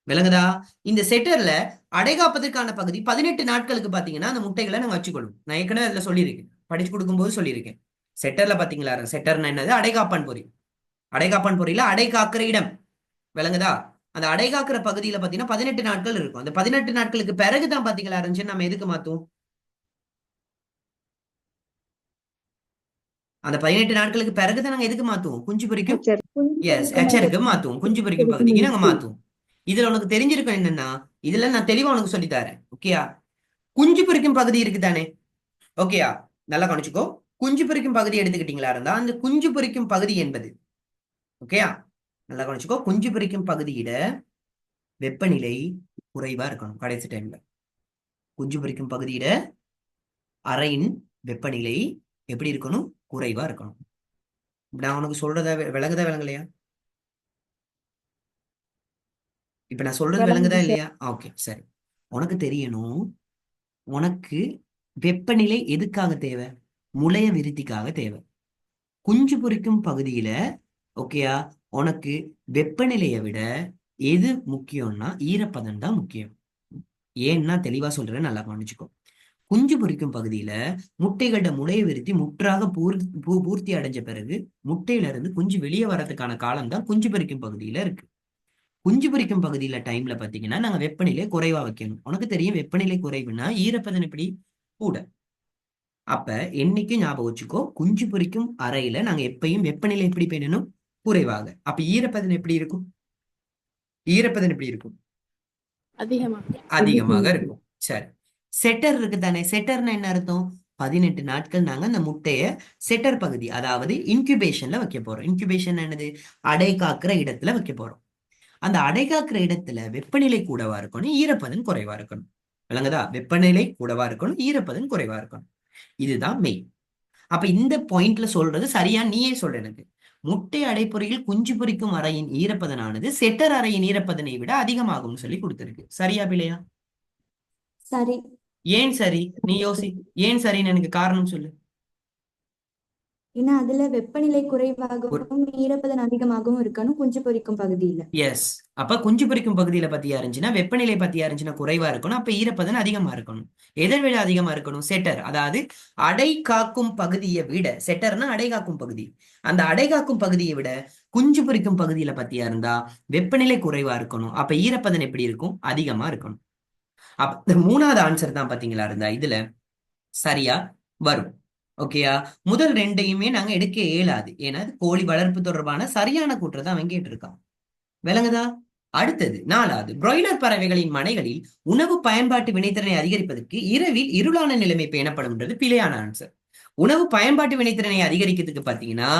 விளங்குதா? இந்த செட்டர்ல அடைகாப்பதற்கான பகுதி 18 நாட்களுக்கு பாத்தீங்கன்னா அந்த முட்டைகளை நாங்க வச்சுக்கொள்ளும். நான் ஏற்கனவே அதுல சொல்லியிருக்கேன், படிச்சு கொடுக்கும்போது சொல்லியிருக்கேன். செட்டர்ல பாத்தீங்களா, செட்டர்னா என்னது? அடைகாப்பான் பொறி. அடைகாப்பான் பொறியில அடை காக்கிற இடம். விளங்குதா? அந்த அடைகாக்கிற பகுதியில பாத்தீங்கன்னா 18 நாட்கள் இருக்கும். அந்த 18 நாட்களுக்கு பிறகுதான் பாத்தீங்களா இருந்துச்சு நம்ம எதுக்கு மாத்துவோம்? அந்த 18 நாட்களுக்கு பிறகுதான் நாங்க எதுக்கு மாத்துவோம்? குஞ்சு பொரிக்கும், எஸ், எச்சருக்கு மாத்துவோம். குஞ்சு பொரிக்கும் பகுதிக்கு நாங்க மாத்துவோம். இதுல உனக்கு தெரிஞ்சிருக்கும் என்னன்னா, இதுல நான் தெளிவா உனக்கு சொல்லி தரேன். ஓகேயா? குஞ்சு பொரிக்கும் பகுதி இருக்குதானே? ஓகேயா? நல்லா கவனிச்சுக்கோ. குஞ்சு பொரிக்கும் பகுதி எடுத்துக்கிட்டீங்களா இருந்தா அந்த குஞ்சு பொரிக்கும் பகுதி என்பது, ஓகேயா, நல்லா கவனிச்சுக்கோ, குஞ்சு பொரிக்கும் பகுதியிட வெப்பநிலை குறைவா இருக்கணும். கடைசி டைம்ல குஞ்சு பொரிக்கும் பகுதியிட அறையின் வெப்பநிலை எப்படி இருக்கணும்? குறைவா இருக்கணும். நான் உனக்கு சொல்றத விளங்குதா விளங்கலையா? இப்ப நான் சொல்றது விளங்குதா இல்லையா? ஓகே, சரி. உனக்கு தெரியணும், உனக்கு வெப்பநிலை எதுக்காக தேவை? முளைய விருத்திக்காக தேவை. குஞ்சு பொரிக்கும் பகுதியில, ஓகேயா, உனக்கு வெப்பநிலையை விட எது முக்கியம்னா ஈரப்பதம் தான் முக்கியம். ஏன்னா தெளிவா சொல்றேன், நல்லா கவனிச்சுக்கோ. குஞ்சு பொரிக்கும் பகுதியில முட்டைகளோட முளைய விருத்தி முற்றாக பூர்த்தி அடைஞ்ச பிறகு முட்டையில இருந்து குஞ்சு வெளியே வர்றதுக்கான காலம் தான் குஞ்சு பொரிக்கும் பகுதியில இருக்கு. குஞ்சு பொரிக்கும் பகுதியில டைம்ல பாத்தீங்கன்னா நாங்க வெப்பநிலை குறைவா வைக்கணும். உனக்கு தெரியும் வெப்பநிலை குறைவுனா ஈரப்பதன் எப்படி கூட. அப்ப என்னைக்கும் ஞாபகம் வச்சுக்கோ, குஞ்சு பொரிக்கும் அறையில நாங்க எப்பயும் வெப்பநிலை எப்படி பேணணும்? குறைவாக. அப்ப ஈரப்பதன் எப்படி இருக்கும்? ஈரப்பதன் எப்படி இருக்கும்? அதிகமாக இருக்கும். சரி, செட்டர் இருக்கு தானே? செட்டர்னா என்ன அர்த்தம்? 18 நாட்கள் நாங்க அந்த முட்டைய செட்டர் பகுதி, அதாவது இன்குபேஷன்ல வைக்க போறோம். இன்குபேஷன் என்னது? அடை காக்குற இடத்துல வைக்க போறோம். அந்த அடை காக்குற இடத்துல வெப்பநிலை கூடவா இருக்கணும், ஈரப்பதன் குறைவா இருக்கணும். விளங்குதா? வெப்பநிலை கூடவா இருக்கணும், ஈரப்பதன் குறைவா இருக்கணும். இதுதான் மெயின். அப்ப இந்த பாயிண்ட்ல சொல்றது சரியா? நீயே சொல்ற எனக்கு. முட்டை அடைப்பொறியில் குஞ்சு பொரிக்கும் அறையின் ஈரப்பதனானது செட்டர் அறையின் ஈரப்பதனை விட அதிகமாகும் சொல்லி கொடுத்திருக்கு. சரியா பிள்ளையா? சரி. ஏன் சரி? நீ யோசி. ஏன் சரின்னு எனக்கு காரணம் சொல்லு. ஏன்னா அதுல வெப்பநிலை குறைவாகவும் ஈரப்பதன் அதிகமாகவும் இருக்கணும் குஞ்சு பொரிக்கும் பகுதியில. எஸ். அப்ப குஞ்சு பொரிக்கும் பகுதியில பத்தியா இருந்துச்சுன்னா வெப்பநிலை பத்தியா இருந்துச்சுன்னா குறைவா இருக்கணும். அப்ப ஈரப்பதன் அதிகமா இருக்கணும். எதை விட அதிகமா இருக்கணும்? செட்டர், அதாவது அடை காக்கும் பகுதியை விட. செட்டர்னா அடை காக்கும் பகுதி. அந்த அடை காக்கும் பகுதியை விட குஞ்சு பொரிக்கும் பகுதியில பத்தியா இருந்தா வெப்பநிலை குறைவா இருக்கணும். அப்ப ஈரப்பதன் எப்படி இருக்கும்? அதிகமா இருக்கணும். அப்ப இந்த மூணாவது ஆன்சர் தான் பாத்தீங்களா இருந்தா இதுல சரியா வரும். ஓகேயா? முதல் ரெண்டையுமே நாங்க எடுக்க இயலாது. ஏன்னா இது கோழி வளர்ப்பு தொடர்பான சரியான கூற்றை தான் அவன் கேட்டிருக்கான். விளங்குதா? அடுத்தது நாலாவது, பிராய்லர் பறவைகளின் மனைகளில் உணவு பயன்பாட்டு வினைத்திறனை அதிகரிப்பதற்கு இரவில் இருளான நிலைமை பேணப்படும்ன்றது பிழையான ஆன்சர். உணவு பயன்பாட்டு வினைத்திறனை அதிகரிக்கிறதுக்கு பாத்தீங்கன்னா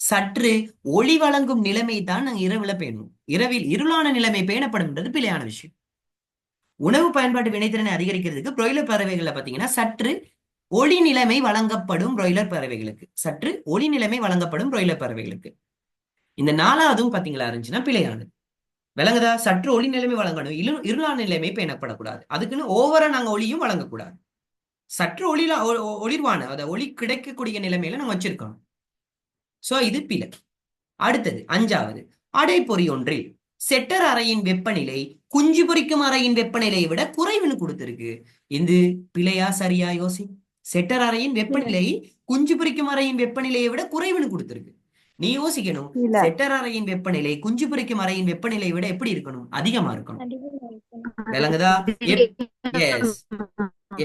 சற்று ஒளி வழங்கும் நிலைமை தான் நாங்க இரவுல பேணுவோம். இரவில் இருளான நிலைமை பேணப்படும்ன்றது பிழையான விஷயம். உணவு பயன்பாட்டு வினைத்திறனை அதிகரிக்கிறதுக்கு பிராய்லர் பறவைகள்ல பாத்தீங்கன்னா சற்று ஒளி நிலைமை வழங்கப்படும் பிராய்லர் பறவைகளுக்கு. சற்று ஒளி நிலைமை வழங்கப்படும் பிராய்லர் பறவைகளுக்கு. இந்த நாலாவதும் பாத்தீங்களா இருந்துச்சுன்னா பிழையானது. விளங்குதா? சற்று ஒளி நிலைமை வழங்கணும், இருளான நிலைமை பேணப்படக்கூடாது. அதுக்குன்னு ஓவரா நாங்க ஒளியும் வழங்கக்கூடாது. சற்று ஒளிர்வான அதாவது ஒளி கிடைக்கக்கூடிய நிலைமையில நம்ம வச்சிருக்கணும். சோ இது பிழை. அடுத்தது அஞ்சாவது, அடைப்பொறி ஒன்றில் செட்டர் அறையின் வெப்பநிலை குஞ்சு பொரிக்கும் அறையின் வெப்பநிலையை விட குறைவுன்னு கொடுத்திருக்கு. இது பிழையா சரியா யோசி. செட்டர் அறையின் வெப்பநிலை குஞ்சு பொரிக்கும் அறையின் வெப்பநிலையை விட குறைவுன்னு கொடுத்திருக்கு. நீ யோசிக்கணும், இல்ல. செட்டர் அறையின் வெப்பநிலை குஞ்சு பொரிக்கும் அறையின் வெப்பநிலையை விட எப்படி இருக்கணும்? அதிகமா இருக்கணும். விளங்குதா? Yes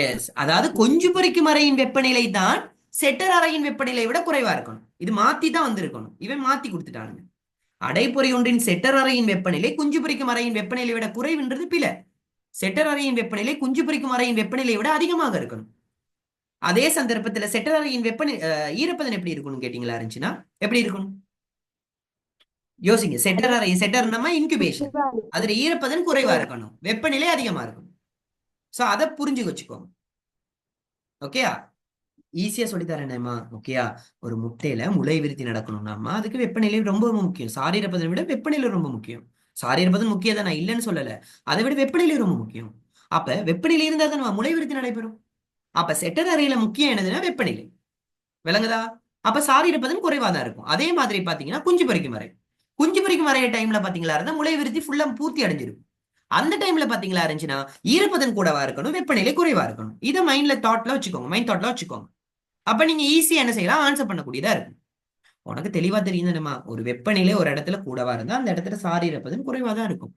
yes. அதாவது குஞ்சு பொரிக்கும் அறையின் வெப்பநிலை தான் செட்டர் அறையின் வெப்பநிலையை விட குறைவா இருக்கணும். இது மாத்தி தான் வந்திருக்கணும். இவன் மாத்தி கொடுத்துட்டானுங்க. அடைப்பொறி ஒன்றின் செட்டர் அறையின் வெப்பநிலை குஞ்சு பொரிக்கும் அறையின் வெப்பநிலையை விட குறைவுன்றது பிழை. செட்டர் அறையின் வெப்பநிலை குஞ்சு பொரிக்கும் அறையின் வெப்பநிலையை விட அதிகமாக இருக்கணும். அதே சந்தர்ப்பத்துல செட்டர் அறையின் ஈரப்பதன் எப்படி இருக்கணும் கேட்டீங்களா இருந்துச்சுன்னா எப்படி இருக்கணும்? யோசிங்க. செட்டர் அறை, செட்டர் நம்ம இன்குபேஷன், அதுல ஈரப்பதன் குறைவா இருக்கணும், வெப்பநிலை அதிகமா இருக்கணும். சோ அதை புரிஞ்சு வச்சுக்கோங்க. ஓகேயா? ஈஸியா சொல்லித்தரேன்மா. ஓகேயா? ஒரு முட்டையில முளை விருத்தி நடக்கணும்னாமா அதுக்கு வெப்பநிலை ரொம்ப முக்கியம். சாரீரப்பதனை விட வெப்பநிலை ரொம்ப முக்கியம். சாரீரப்பதன் முக்கியம் தான், நான் இல்லைன்னு சொல்லல. அதை விட வெப்பநிலை ரொம்ப முக்கியம். அப்ப வெப்பநிலை இருந்தா தான் முளை விருத்தி நடைபெறும். அப்ப செட்டர் அறையில முக்கியம் என்னதுன்னா வெப்பநிலை. விளங்குதா? அப்ப சாரீரப்பதன் குறைவா தான் இருக்கும். அதே மாதிரி பாத்தீங்கன்னா குஞ்சு பொரிக்கும் அறை, குஞ்சு பொரிக்கும் அறைய டைம்ல பாத்தீங்களா இருந்தா முளை விருத்தி ஃபுல்லா பூர்த்தி அடைஞ்சிருக்கும். அந்த டைம்ல பாத்தீங்களா இருந்துச்சுன்னா ஈரப்பதன் கூடவா இருக்கணும், வெப்பநிலை குறைவா இருக்கணும். இதை மைண்ட் தாட்ல வச்சுக்கோங்க. அப்ப நீங்க ஈஸியா என்ன செய்யலாம்? ஆன்சர் பண்ணக்கூடியதா இருக்கு. உனக்கு தெளிவா தெரியுதுமா, ஒரு வெப்பநிலை ஒரு இடத்துல கூடவா இருந்தா அந்த இடத்துல சாரீரப்பதன் குறைவா தான் இருக்கும்.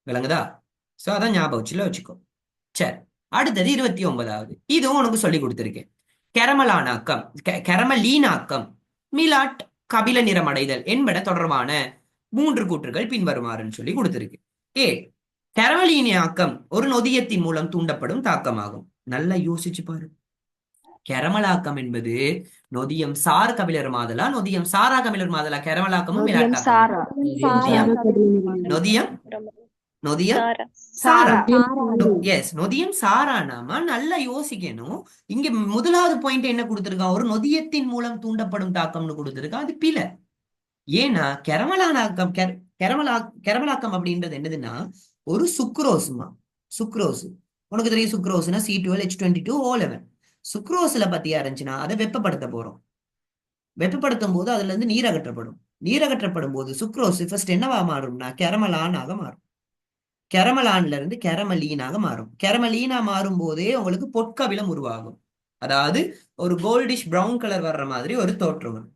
விளங்குதா? சோ அதான் ஞாபகம் வச்சுக்கோ. சரி, அடுத்தது 29வது. இதுவும் உனக்கு சொல்லி கொடுத்திருக்கேன். கெரமலானாக்கம், கெரமலீனாக்கம், மிலாட் கபில நிறமடைதல் என்பன தொடர்பான 3 கூற்றுகள் பின்வருமாறுன்னு சொல்லி கொடுத்திருக்கு. ஏ, கெரமலீனாக்கம் ஒரு நொதியத்தின் மூலம் தூண்டப்படும் தாக்கமாகும். நல்லா யோசிச்சு பாரு. கெரமலாக்கம் என்பது நொதியம் சார் கபிலர் மாதலா, நொதியம் சாரா கபிலர் மாதலா? கெரமலாக்கமும் நொதியம் மிலாட்டாக்கமும். சாரா. நொதியம் நொதியம் சாரா. சாரா. எஸ், நொதியம் சாரானாமா நல்லா யோசிக்கணும். இங்க முதலாவது பாயிண்ட் என்ன கொடுத்திருக்கான்? ஒரு நொதியத்தின் மூலம் தூண்டப்படும் தாக்கம்னு கொடுத்திருக்கான். அது பிழை. ஏன்னா கெரமலானாக்கம், கெரமலாக்கம் அப்படின்றது என்னதுன்னா ஒரு சுக்ரோஸ்மா. சுக்ரோஸ் உனக்கு தெரியும். சுக்ரோஸ்னா C12H22O11. சுக்ரோஸ்ல பத்தியா இருந்துச்சுன்னா அதை வெப்பப்படுத்த போறோம். வெப்பப்படுத்தும் போது அதுல இருந்து நீர் அகற்றப்படும். நீர் அகற்றப்படும் போது சுக்ரோஸ் ஃபர்ஸ்ட் என்னவா மாறும்னா கெரமலானாக மாறும். கெரமலான்ல இருந்து கெரமலீனாக மாறும். கெரமலீனா மாறும் போதே உங்களுக்கு பொற்கபிலம் உருவாகும். அதாவது ஒரு கோல்டிஷ் பிரவுன் கலர் வர்ற மாதிரி ஒரு தோற்றம் வரும்.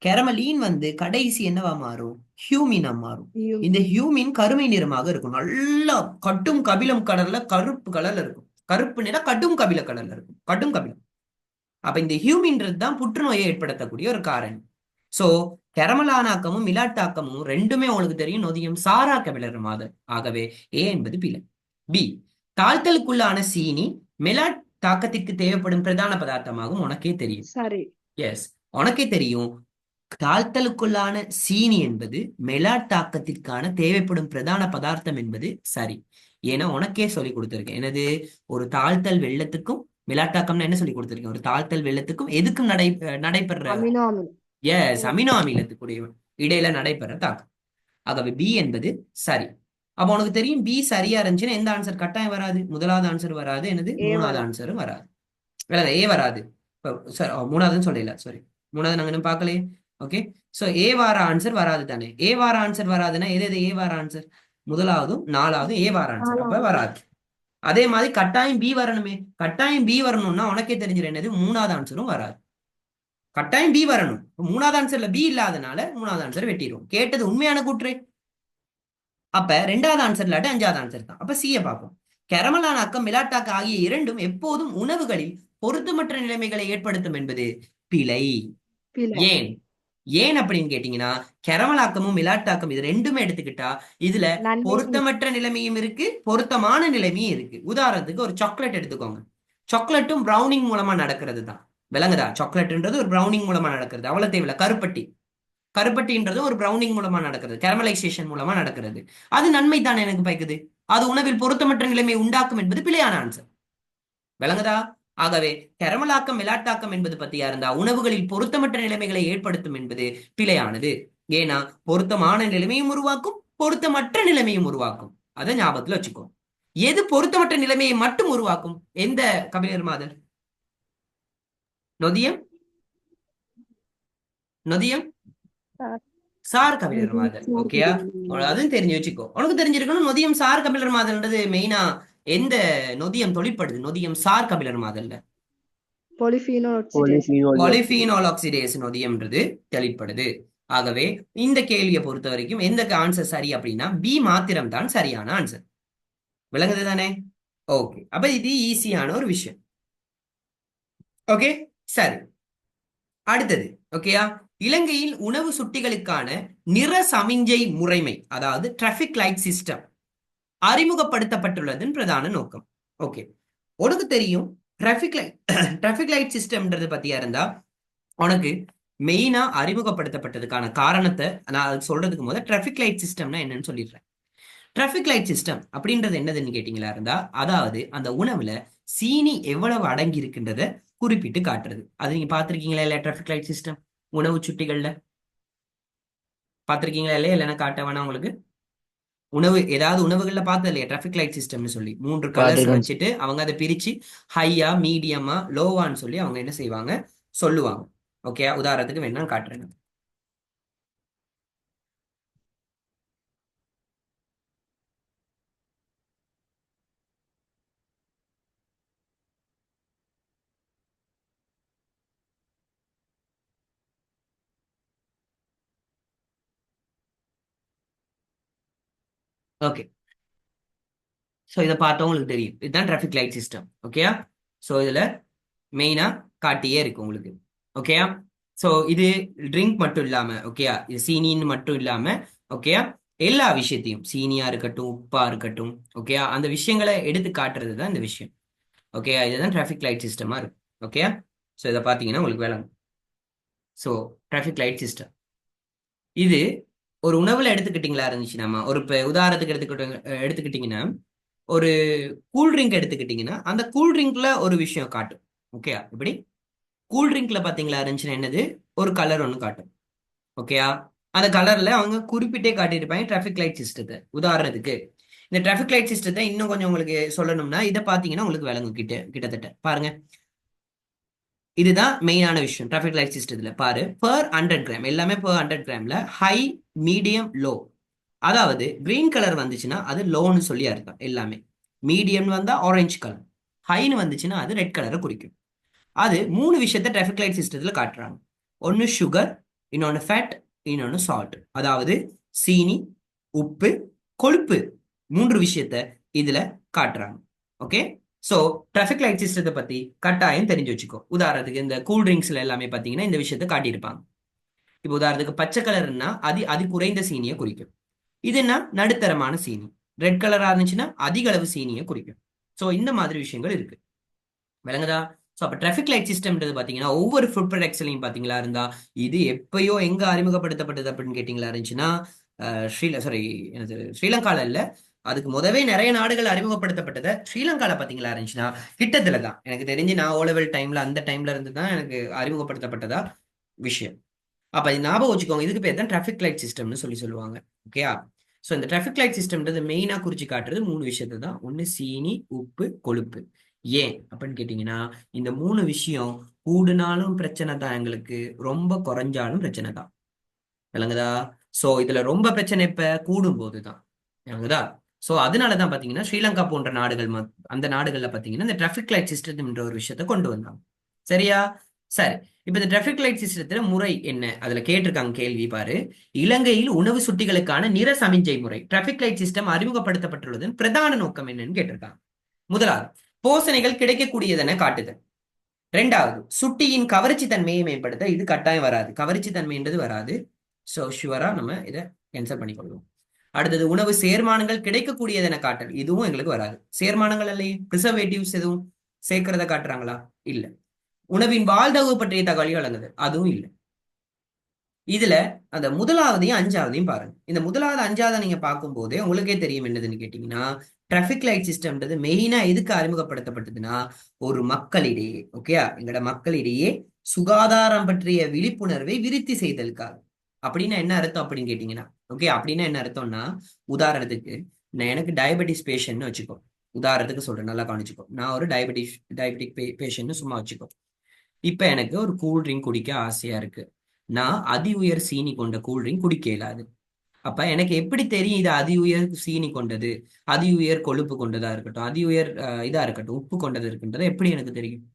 கெரமலீன் வந்து கடைசி என்னவா மாறும்? ஹியூமினா மாறும். இந்த ஹியூமின் கருமை நிறமாக இருக்கும். நல்லா கட்டும் கபிலம் கலர்ல, கருப்பு கலர்ல இருக்கும். கருப்பு நிறம் கடும் கபில கலர்ல இருக்கும். கடும் கபிலம். அப்ப இந்த ஹியூமின்றது தான் புற்றுநோயை ஏற்படுத்தக்கூடிய ஒரு காரணம். சோ கெரமலானாக்கமும் மிலாட்டாக்கமும் ரெண்டுமே உங்களுக்கு தெரியும் நொதியம் சாரா கபிலர் மாதல். ஆகவே ஏ என்பது பிழை. பி, தாழ்த்தலுக்குள்ளான சீனி மெலாட் தாக்கத்திற்கு தேவைப்படும் பிரதான பதார்த்தமாகும். உனக்கே தெரியும். சரி. எஸ், உனக்கே தெரியும். தாழ்த்தலுக்குள்ளான சீனி என்பது மெலாட் தாக்கத்திற்கான தேவைப்படும் பிரதான பதார்த்தம் என்பது சரி. ஏன்னா உனக்கே சொல்லி கொடுத்திருக்கேன். எனது ஒரு தாழ்த்தல் வெள்ளத்துக்கும் மிலாட்டாக்கம்னு என்ன சொல்லி கொடுத்திருக்கேன்? ஒரு தாழ்த்தல் வெள்ளத்துக்கும் எதுக்கும் நடைபெற அமினோ அமிலம். எஸ், அமினோ அமிலத்துக்குடைய இடையில நடைபெற தாக்கம். ஆகவே பி என்பது சரி. அப்ப உனக்கு தெரியும் பி சரியா இருந்துச்சுன்னா எந்த ஆன்சர் கட்டாயம் வராது, முதலாவது ஆன்சர் வராது, என்னது ஏ மூணாவது வரும். ஆன்சரும் வராது. இல்ல ஏ வராது. மூணாவதுன்னு சொல்லல, சாரி, மூணாவது நாங்க இன்னும் பார்க்கலையே. ஓகே, சோ ஏ வார ஆன்சர் வராது தானே. ஏ வார ஆன்சர் வராதுன்னா எது எது ஏ வார ஆன்சர்? முதலாவதும் நாலாவதும் ஏ வார ஆன்சர், அப்ப வராது. அதே மாதிரி கட்டாயம் பி வரணுமே. கட்டாயம் பி வரணும்னா உனக்கே தெரிஞ்சிடும் என்னது, மூணாவது ஆன்சரும் வராது. கட்டாயம் பி வரணும். மூணாவது ஆன்சர்ல பி இல்லாதனால மூணாவது ஆன்சர் வெட்டிடும். கேட்டது உண்மையான கூற்று. அப்ப ரெண்டாவது ஆன்சர் இல்லாட்டி அஞ்சாவது ஆன்சர் தான். அப்ப சியை பார்ப்போம். கெரமலான அக்கம் மிலாட்டாக்கு ஆகிய இரண்டும் எப்போதும் உணவுகளில் பொருத்தமற்ற நிலைமைகளை ஏற்படுத்தும் என்பது பிழை. பிழை. ஏன் ஏன் அப்படின்னு கேட்டீங்கன்னா, கெரமலாக்கமும் மிலாட்டாக்கம் இது ரெண்டுமே எடுத்துக்கிட்டா இதுல நன்மை பொருத்தமற்ற நிலைமையும் இருக்கு, பொருத்தமான நிலைமையும் இருக்கு. உதாரணத்துக்கு ஒரு சாக்லேட் எடுத்துக்கோங்க. சாக்லேட்டும் ப்ரௌனிங் மூலமா நடக்கிறது தான். விளங்குதா? சாக்லேட்ன்றது ஒரு ப்ரௌனிங் மூலமா நடக்கிறது, அவ்வளவு தேவையில்ல. கருப்பட்டின்றது ஒரு ப்ரௌனிங் மூலமா நடக்கிறது, கேரமலைசேஷன் மூலமா நடக்கிறது. அது நன்மை தானே எனக்கு பயக்குது. அது உணவில் பொருத்தமற்ற நிலைமை உண்டாக்கும் என்பது பிழையான ஆன்சர். விளங்குதா? ஆகவே கெரமலாக்கம் மிலாட்டாக்கம் என்பது பத்தியா இருந்தா உணவுகளில் பொருத்தமற்ற நிலைமைகளை ஏற்படுத்தும் என்பது பிழையானது. ஏன்னா பொருத்தமான நிலைமையும் உருவாக்கும், பொருத்தமற்ற நிலைமையும் உருவாக்கும். அதை ஞாபகத்துல வச்சுக்கோ. எது பொருத்தமற்ற நிலைமையை மட்டும் உருவாக்கும்? எந்த கபிலர் மாதர்? நொதியம் நொதியம் சார் கபிலர் மாதர். ஓகேயா? அதுவும் தெரிஞ்சு வச்சுக்கோ. உனக்கு தெரிஞ்சிருக்கணும் நொதியம் சார் கபிலர் மாதல்ன்றது மெயினா எந்த நொதியம் தொழிற்படுது? நொதியம் சார் கபிலர் மாதல்ல பாலிஃபீனால் ஆக்சிடேஸ் நொதியம்ன்றது தெளிப்படுது. ஆகவே இந்த கேள்வியை பொறுத்த வரைக்கும் எந்த ஆன்சர் சரி அப்படின்னா பி மாத்திரம் தான் சரியான ஆன்சர். விளங்குது தானே? ஓகே, அப்ப இது ஈஸியான ஒரு விஷயம். ஓகே, சரி, அடுத்தது. ஓகேயா? இலங்கையில் உணவு சுட்டிகளுக்கான நிற சமிஞ்சை முறைமை, அதாவது டிராபிக் லைட் சிஸ்டம் அறிமுகப்படுத்தப்பட்டுள்ளதன் பிரதான நோக்கம். ஓகே, உனக்கு தெரியும் டிராபிக் லைட் சிஸ்டம்ன்றது பத்தியா இருந்தா உனக்கு மெயினா அறிமுகப்படுத்தப்பட்டதுக்கான காரணத்தை நான் சொல்றதுக்கு முதல்ல டிராபிக் லைட் சிஸ்டம்னா என்னன்னு சொல்லிடுறேன். டிராபிக் லைட் சிஸ்டம் அப்படின்றது என்னதுன்னு கேட்டீங்களா இருந்தா, அதாவது அந்த உணவுல சீனி எவ்வளவு அடங்கி இருக்குன்றத குறிப்பிட்டு காட்டுறது. அது நீங்க பாத்திருக்கீங்களா இல்லையா? டிராபிக் லைட் சிஸ்டம் உணவு சுட்டிகள்ல பாத்திருக்கீங்களா இல்லையா? இல்லைன்னா காட்ட வேணா உங்களுக்கு. ஏதாவது உணவுகள்ல பார்த்தது இல்லையா டிராபிக் லைட் சிஸ்டம்னு சொல்லி 3 கலர்ஸ் வச்சுட்டு அவங்க அதை பிரிச்சு ஹையா, மீடியமா, லோவான்னு சொல்லி அவங்க என்ன செய்வாங்க, சொல்லுவாங்க. ஓகே, உதாரணத்துக்கு வேணா காட்டுறேன். ஓகே, ஸோ இதை பார்த்தா உங்களுக்கு தெரியும், இதுதான் டிராபிக் லைட் சிஸ்டம். ஓகேயா? ஸோ இதுல மெயினா காட்டியே இருக்கு உங்களுக்கு. ஓகேயா? ஸோ இது ட்ரிங்க் மட்டும் இல்லாம, ஓகேயா, இது சீனின்னு மட்டும் இல்லாம, ஓகேயா, எல்லா விஷயத்தையும் சீனியா இருக்கட்டும், உப்பா இருக்கட்டும், ஓகேயா, அந்த விஷயங்களை எடுத்து காட்டுறது தான் இந்த விஷயம். ஓகேயா? இதுதான் டிராபிக் லைட் சிஸ்டமா இருக்கு. ஓகேயா? ஸோ இதை பார்த்தீங்கன்னா உங்களுக்கு வேலை. ஸோ டிராபிக் லைட் சிஸ்டம் இது ஒரு உணவுல எடுத்துக்கிட்டீங்களா இருந்துச்சுன்னா, ஒரு உதாரணத்துக்கு எடுத்துக்கிட்டீங்கன்னா ஒரு கூல்ட்ரிங்க் எடுத்துக்கிட்டீங்கன்னா அந்த கூல்ட்ரிங்க்ல ஒரு விஷயம் காட்டும். ஓகேயா? இப்படி கூல்ட்ரிங்க்ல பாத்தீங்களா இருந்துச்சுன்னா என்னது, ஒரு கலர் ஒன்று காட்டும். ஓகேயா? அந்த கலர்ல அவங்க குறிப்பிட்டே காட்டியிருப்பாங்க டிராபிக் லைட் சிஸ்டத்தை. உதாரணத்துக்கு இந்த டிராபிக் லைட் சிஸ்டத்தை இன்னும் கொஞ்சம் உங்களுக்கு சொல்லணும்னா இதை பாத்தீங்கன்னா உங்களுக்கு விளங்கும். கிட்டத்தட்ட பாருங்க, இதுதான் மெயினான விஷயம் டிராபிக் லைட் சிஸ்டத்துல. பாரு, per 100 கிராம் எல்லாமே per 100 கிராம்ல ஹை, மீடியம், லோ. அதாவது கிரீன் கலர் வந்துச்சுன்னா அது லோன்னு சொல்லி அர்த்தம் எல்லாமே. மீடியம் வந்தா ஆரஞ்சு கலர், ஹைன்னு வந்துச்சுன்னா அது ரெட் கலரை குறிக்கும். அது 3 விஷயத்த டிராபிக் லைட் சிஸ்டத்துல காட்டுறாங்க. ஒன்னு சுகர், இன்னொன்னு ஃபேட், இன்னொன்னு சால்ட். அதாவது சீனி, உப்பு, கொழுப்பு, 3 விஷயத்த இதுல காட்டுறாங்க. ஓகே, சோ டிராபிக் லைட் சிஸ்டத்தை பத்தி கட்டாயம் தெரிஞ்சு வச்சுக்கோ. உதாரணத்துக்கு இந்த கூல் ட்ரிங்க்ஸ்ல எல்லாமே பாத்தீங்கன்னா இந்த விஷயத்த காட்டியிருப்பாங்க. இப்போ உதாரணத்துக்கு பச்சை கலர்னா அது குறைந்த சீனியை குறிக்கும். இதுன்னா நடுத்தரமான சீனி. ரெட் கலரா இருந்துச்சுன்னா அதிக அளவு சீனியை குறிக்கும். சோ இந்த மாதிரி விஷயங்கள் இருக்கு. விளங்குதா? ஸோ அப்போ டிராபிக் லைட் சிஸ்டம்ன்றது பார்த்தீங்கன்னா ஒவ்வொரு ஃபுட் ப்ராடக்ட்ஸ்லையும் பார்த்தீங்களா இருந்தா இது எப்பயோ எங்க அறிமுகப்படுத்தப்பட்டது அப்படின்னு கேட்டிங்களா இருந்துச்சுன்னா ஸ்ரீலங்கால இல்ல, அதுக்கு முதவே நிறைய நாடுகள் அறிமுகப்படுத்தப்பட்டதை ஸ்ரீலங்கால பார்த்தீங்களா இருந்துச்சுன்னா கிட்டத்துல தான் எனக்கு தெரிஞ்சு நான் ஓ லெவல் டைம்ல அந்த டைம்ல இருந்து தான் எனக்கு அறிமுகப்படுத்தப்பட்டதா விஷயம். அப்ப இது ஞாபகம் வச்சுக்கோங்க, இதுக்கு பேர் தான் டிராபிக் லைட் சிஸ்டம்னு சொல்லுவாங்க. ஓகேயா? ஸோ இந்த டிராஃபிக் லைட் சிஸ்டம்ன்றது மெயினா குறிச்சு காட்டுறது 3 விஷயத்தை தான். ஒண்ணு சீனி, உப்பு, கொழுப்பு. ஏன் அப்படின்னு கேட்டீங்கன்னா, இந்த 3 விஷயம் கூடுனாலும் பிரச்சனை தான் எங்களுக்கு, ரொம்ப குறைஞ்சாலும் பிரச்சனை தான். விளங்குதா? சோ இதுல ரொம்ப பிரச்சனை இப்ப கூடும் போதுதான். விளங்குதா? சோ அதனாலதான் பாத்தீங்கன்னா ஸ்ரீலங்கா போன்ற நாடுகள் அந்த நாடுகள்ல பாத்தீங்கன்னா இந்த டிராஃபிக் லைட் சிஸ்டம்ன்ற ஒரு விஷயத்த கொண்டு வந்தாங்க. சரியா? சரி. இப்ப இந்த டிராஃபிக் லைட் சிஸ்டத்துல முறை என்ன அதுல கேட்டிருக்காங்க கேள்வி பாரு. இலங்கையில் உணவு சுட்டிகளுக்கான நிற சமிஞ்சை முறை டிராஃபிக் லைட் சிஸ்டம் அறிமுகப்படுத்தப்பட்டுள்ளதன் பிரதான நோக்கம் என்னன்னு கேட்டிருக்காங்க. முதலாவது, போசனைகள் கிடைக்கக்கூடியதென காட்டுதல். ரெண்டாவது, சுட்டியின் கவர்ச்சி தன்மையை மேம்படுத்த. இது கட்டாயம் வராது, கவர்ச்சி தன்மைன்றது வராது. சோ ஷுவரா நம்ம இதை கேன்சல் பண்ணிக்கொள்வோம். அடுத்தது, உணவு சேர்மானங்கள் கிடைக்கக்கூடியதென காட்டல். இதுவும் எங்களுக்கு வராது. சேர்மானங்கள் அல்ல, ப்ரிசர்வேட்டிவ்ஸ் எதுவும் சேர்க்கிறத காட்டுறாங்களா? இல்ல. உணவின் வாழ்தகவு பற்றிய தகவல் வழங்குது, அதுவும் இல்லை. இதுல அந்த முதலாவதையும் அஞ்சாவதையும் பாருங்க. இந்த முதலாவது அஞ்சாவதை நீங்க பார்க்கும் போதே உங்களுக்கே தெரியும் என்னதுன்னு கேட்டீங்கன்னா, டிராஃபிக் லைட் சிஸ்டம்ன்றது மெயினா எதுக்கு அறிமுகப்படுத்தப்பட்டதுன்னா, ஒரு மக்களிடையே, ஓகேயா, எங்கட மக்களிடையே சுகாதாரம் பற்றிய விழிப்புணர்வை விருத்தி செய்தலுக்காக. அப்படின்னா என்ன அர்த்தம் அப்படின்னு கேட்டீங்கன்னா, ஓகே, அப்படின்னா என்ன அர்த்தம்னா, உதாரணத்துக்கு நான் எனக்கு டயபெட்டிஸ் பேஷண்ட்னு வச்சுக்கோ. உதாரணத்துக்கு சொல்றேன், நல்லா கவனிச்சுக்கோ. நான் ஒரு டயபெட்டிக் பேஷண்ட்னு சும்மா வச்சுக்கோ. இப்ப எனக்கு ஒரு கூல் ட்ரிங்க் குடிக்க ஆசையா இருக்கு. நான் அதி உயர் சீனி கொண்ட கூல் ட்ரிங்க் குடிக்க இயலாது. அப்ப எனக்கு எப்படி தெரியும் இது அதி உயர் சீனி கொண்டது, அதி உயர் கொழுப்பு கொண்டதா இருக்கட்டும், அதி உயர் இதா இருக்கட்டும், உப்பு கொண்டது இருக்குன்றது எப்படி எனக்கு தெரியும்?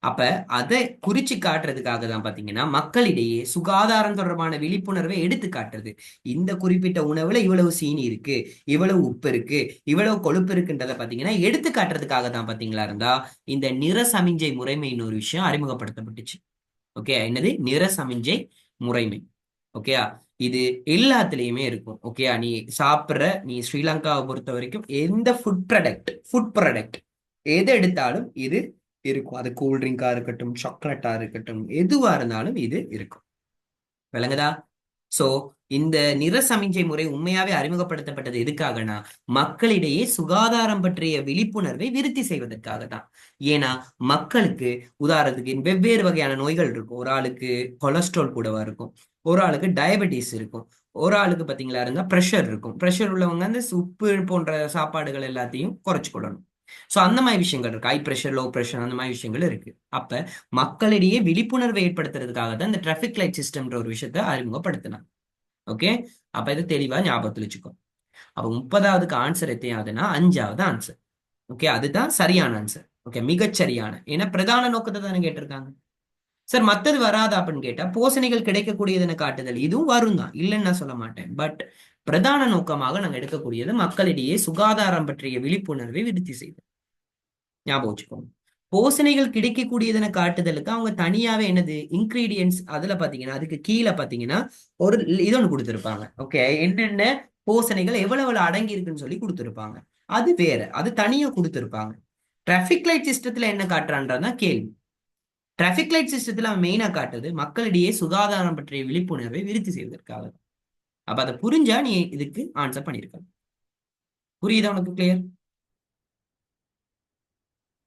அப்ப அதை குறிச்சு காட்டுறதுக்காக தான் பாத்தீங்கன்னா மக்களிடையே சுகாதாரம் தொடர்பான விழிப்புணர்வை எடுத்து காட்டுறது. இந்த குறிப்பிட்ட உணவுல இவ்வளவு சீனி இருக்கு, இவ்வளவு உப்பு இருக்கு, இவ்வளவு கொழுப்பு இருக்குன்றத பாத்தீங்கன்னா எடுத்து காட்டுறதுக்காக தான் பாத்தீங்களா இருந்தா இந்த நிற சமிஞ்சை முறைமைன்னு ஒரு விஷயம் அறிமுகப்படுத்தப்பட்டுச்சு. ஓகே, என்னது? நிற சமிஞ்சை முறைமை. ஓகேயா? இது எல்லாத்துலயுமே இருக்கும். ஓகேயா? நீ ஸ்ரீலங்காவை பொறுத்த வரைக்கும் எந்த ஃபுட் ப்ராடக்ட் எது எடுத்தாலும் இது இருக்கும். அது கூல்ட்ரிங்கா இருக்கட்டும், சாக்லேட்டா இருக்கட்டும், எதுவா இருந்தாலும் இது இருக்கும். விளங்குதா? சோ இந்த நிற சமிஞ்சை முறை உண்மையாவே அறிமுகப்படுத்தப்பட்டது எதுக்காகனா, மக்களிடையே சுகாதாரம் பற்றிய விழிப்புணர்வை விருத்தி செய்வதற்காக தான். ஏன்னா மக்களுக்கு உதாரணத்துக்கு வெவ்வேறு வகையான நோய்கள் இருக்கும். ஒரு ஆளுக்கு கொலஸ்ட்ரால் கூடவா இருக்கும், ஒரு ஆளுக்கு டயபெட்டிஸ் இருக்கும், ஒரு ஆளுக்கு பாத்தீங்களா இருந்தா ப்ரெஷர் இருக்கும். ப்ரெஷர் உள்ளவங்க அந்த உப்பு போன்ற சாப்பாடுகள் எல்லாத்தையும் குறைச்சு கொள்ளணும். சோ அந்த மாதிரி விஷயங்கள் இருக்கு. ஹை ப்ரெஷர், லோ ப்ரெஷர், அந்த மாதிரி விஷயங்கள் இருக்கு. அப்ப மக்களிடையே விழிப்புணர்வை ஏற்படுத்துறதுக்காக தான் இந்த டிராஃபிக் லைட் சிஸ்டம்ன்ற ஒரு விஷயத்தை அறிமுகப்படுத்தினாங்க. ஓகே, அப்ப இது தெளிவா ஞாபகத்துல வச்சுக்கோ. அப்ப 30வது ஆன்சர் எத்தையாவதுன்னா 5வது ஆன்சர். ஓகே, அதுதான் சரியான ஆன்சர். ஓகே, மிகச்சரியான. ஏன்னா பிரதான நோக்கத்தை தானே கேட்டிருக்காங்க. சார் மத்தது வராதா அப்படின்னு கேட்டா, போசனைகள் கிடைக்கக்கூடியதுன்னு காட்டுதல் இதுவும் வரும் தான், இல்லைன்னு நான் சொல்ல மாட்டேன். பட் பிரதான நோக்கமாக நாங்க எடுக்கக்கூடியது மக்களிடையே சுகாதாரம் பற்றிய விழிப்புணர்வை விருத்தி செய்தல். ஞாபகம் வச்சுக்கோங்க. போசனைகள் கிடைக்கக்கூடியதுன்னு காட்டுதலுக்கு அவங்க தனியாவே என்னது இன்கிரீடியன்ஸ், அதுல பாத்தீங்கன்னா அதுக்கு கீழே பாத்தீங்கன்னா ஒரு இது ஒண்ணு கொடுத்திருப்பாங்க. ஓகே, என்னென்ன போசனைகள் எவ்வளவு அடங்கி இருக்குன்னு சொல்லி கொடுத்திருப்பாங்க. அது வேற, அது தனியா கொடுத்திருப்பாங்க. டிராபிக் லைட் சிஸ்டத்துல என்ன காட்டுறான்றதான் கேள்வி. டிராபிக் லைட் சிஸ்டத்துல அவன் மெயினா காட்டுறது மக்களிடையே சுகாதாரம் பற்றிய விழிப்புணர்வை விருத்தி செய்வதற்காக. அப்ப அதை புரிஞ்சா நீ இதுக்கு ஆன்சர் பண்ணிருக்க. புரியுதா உனக்கு? கிளியர்?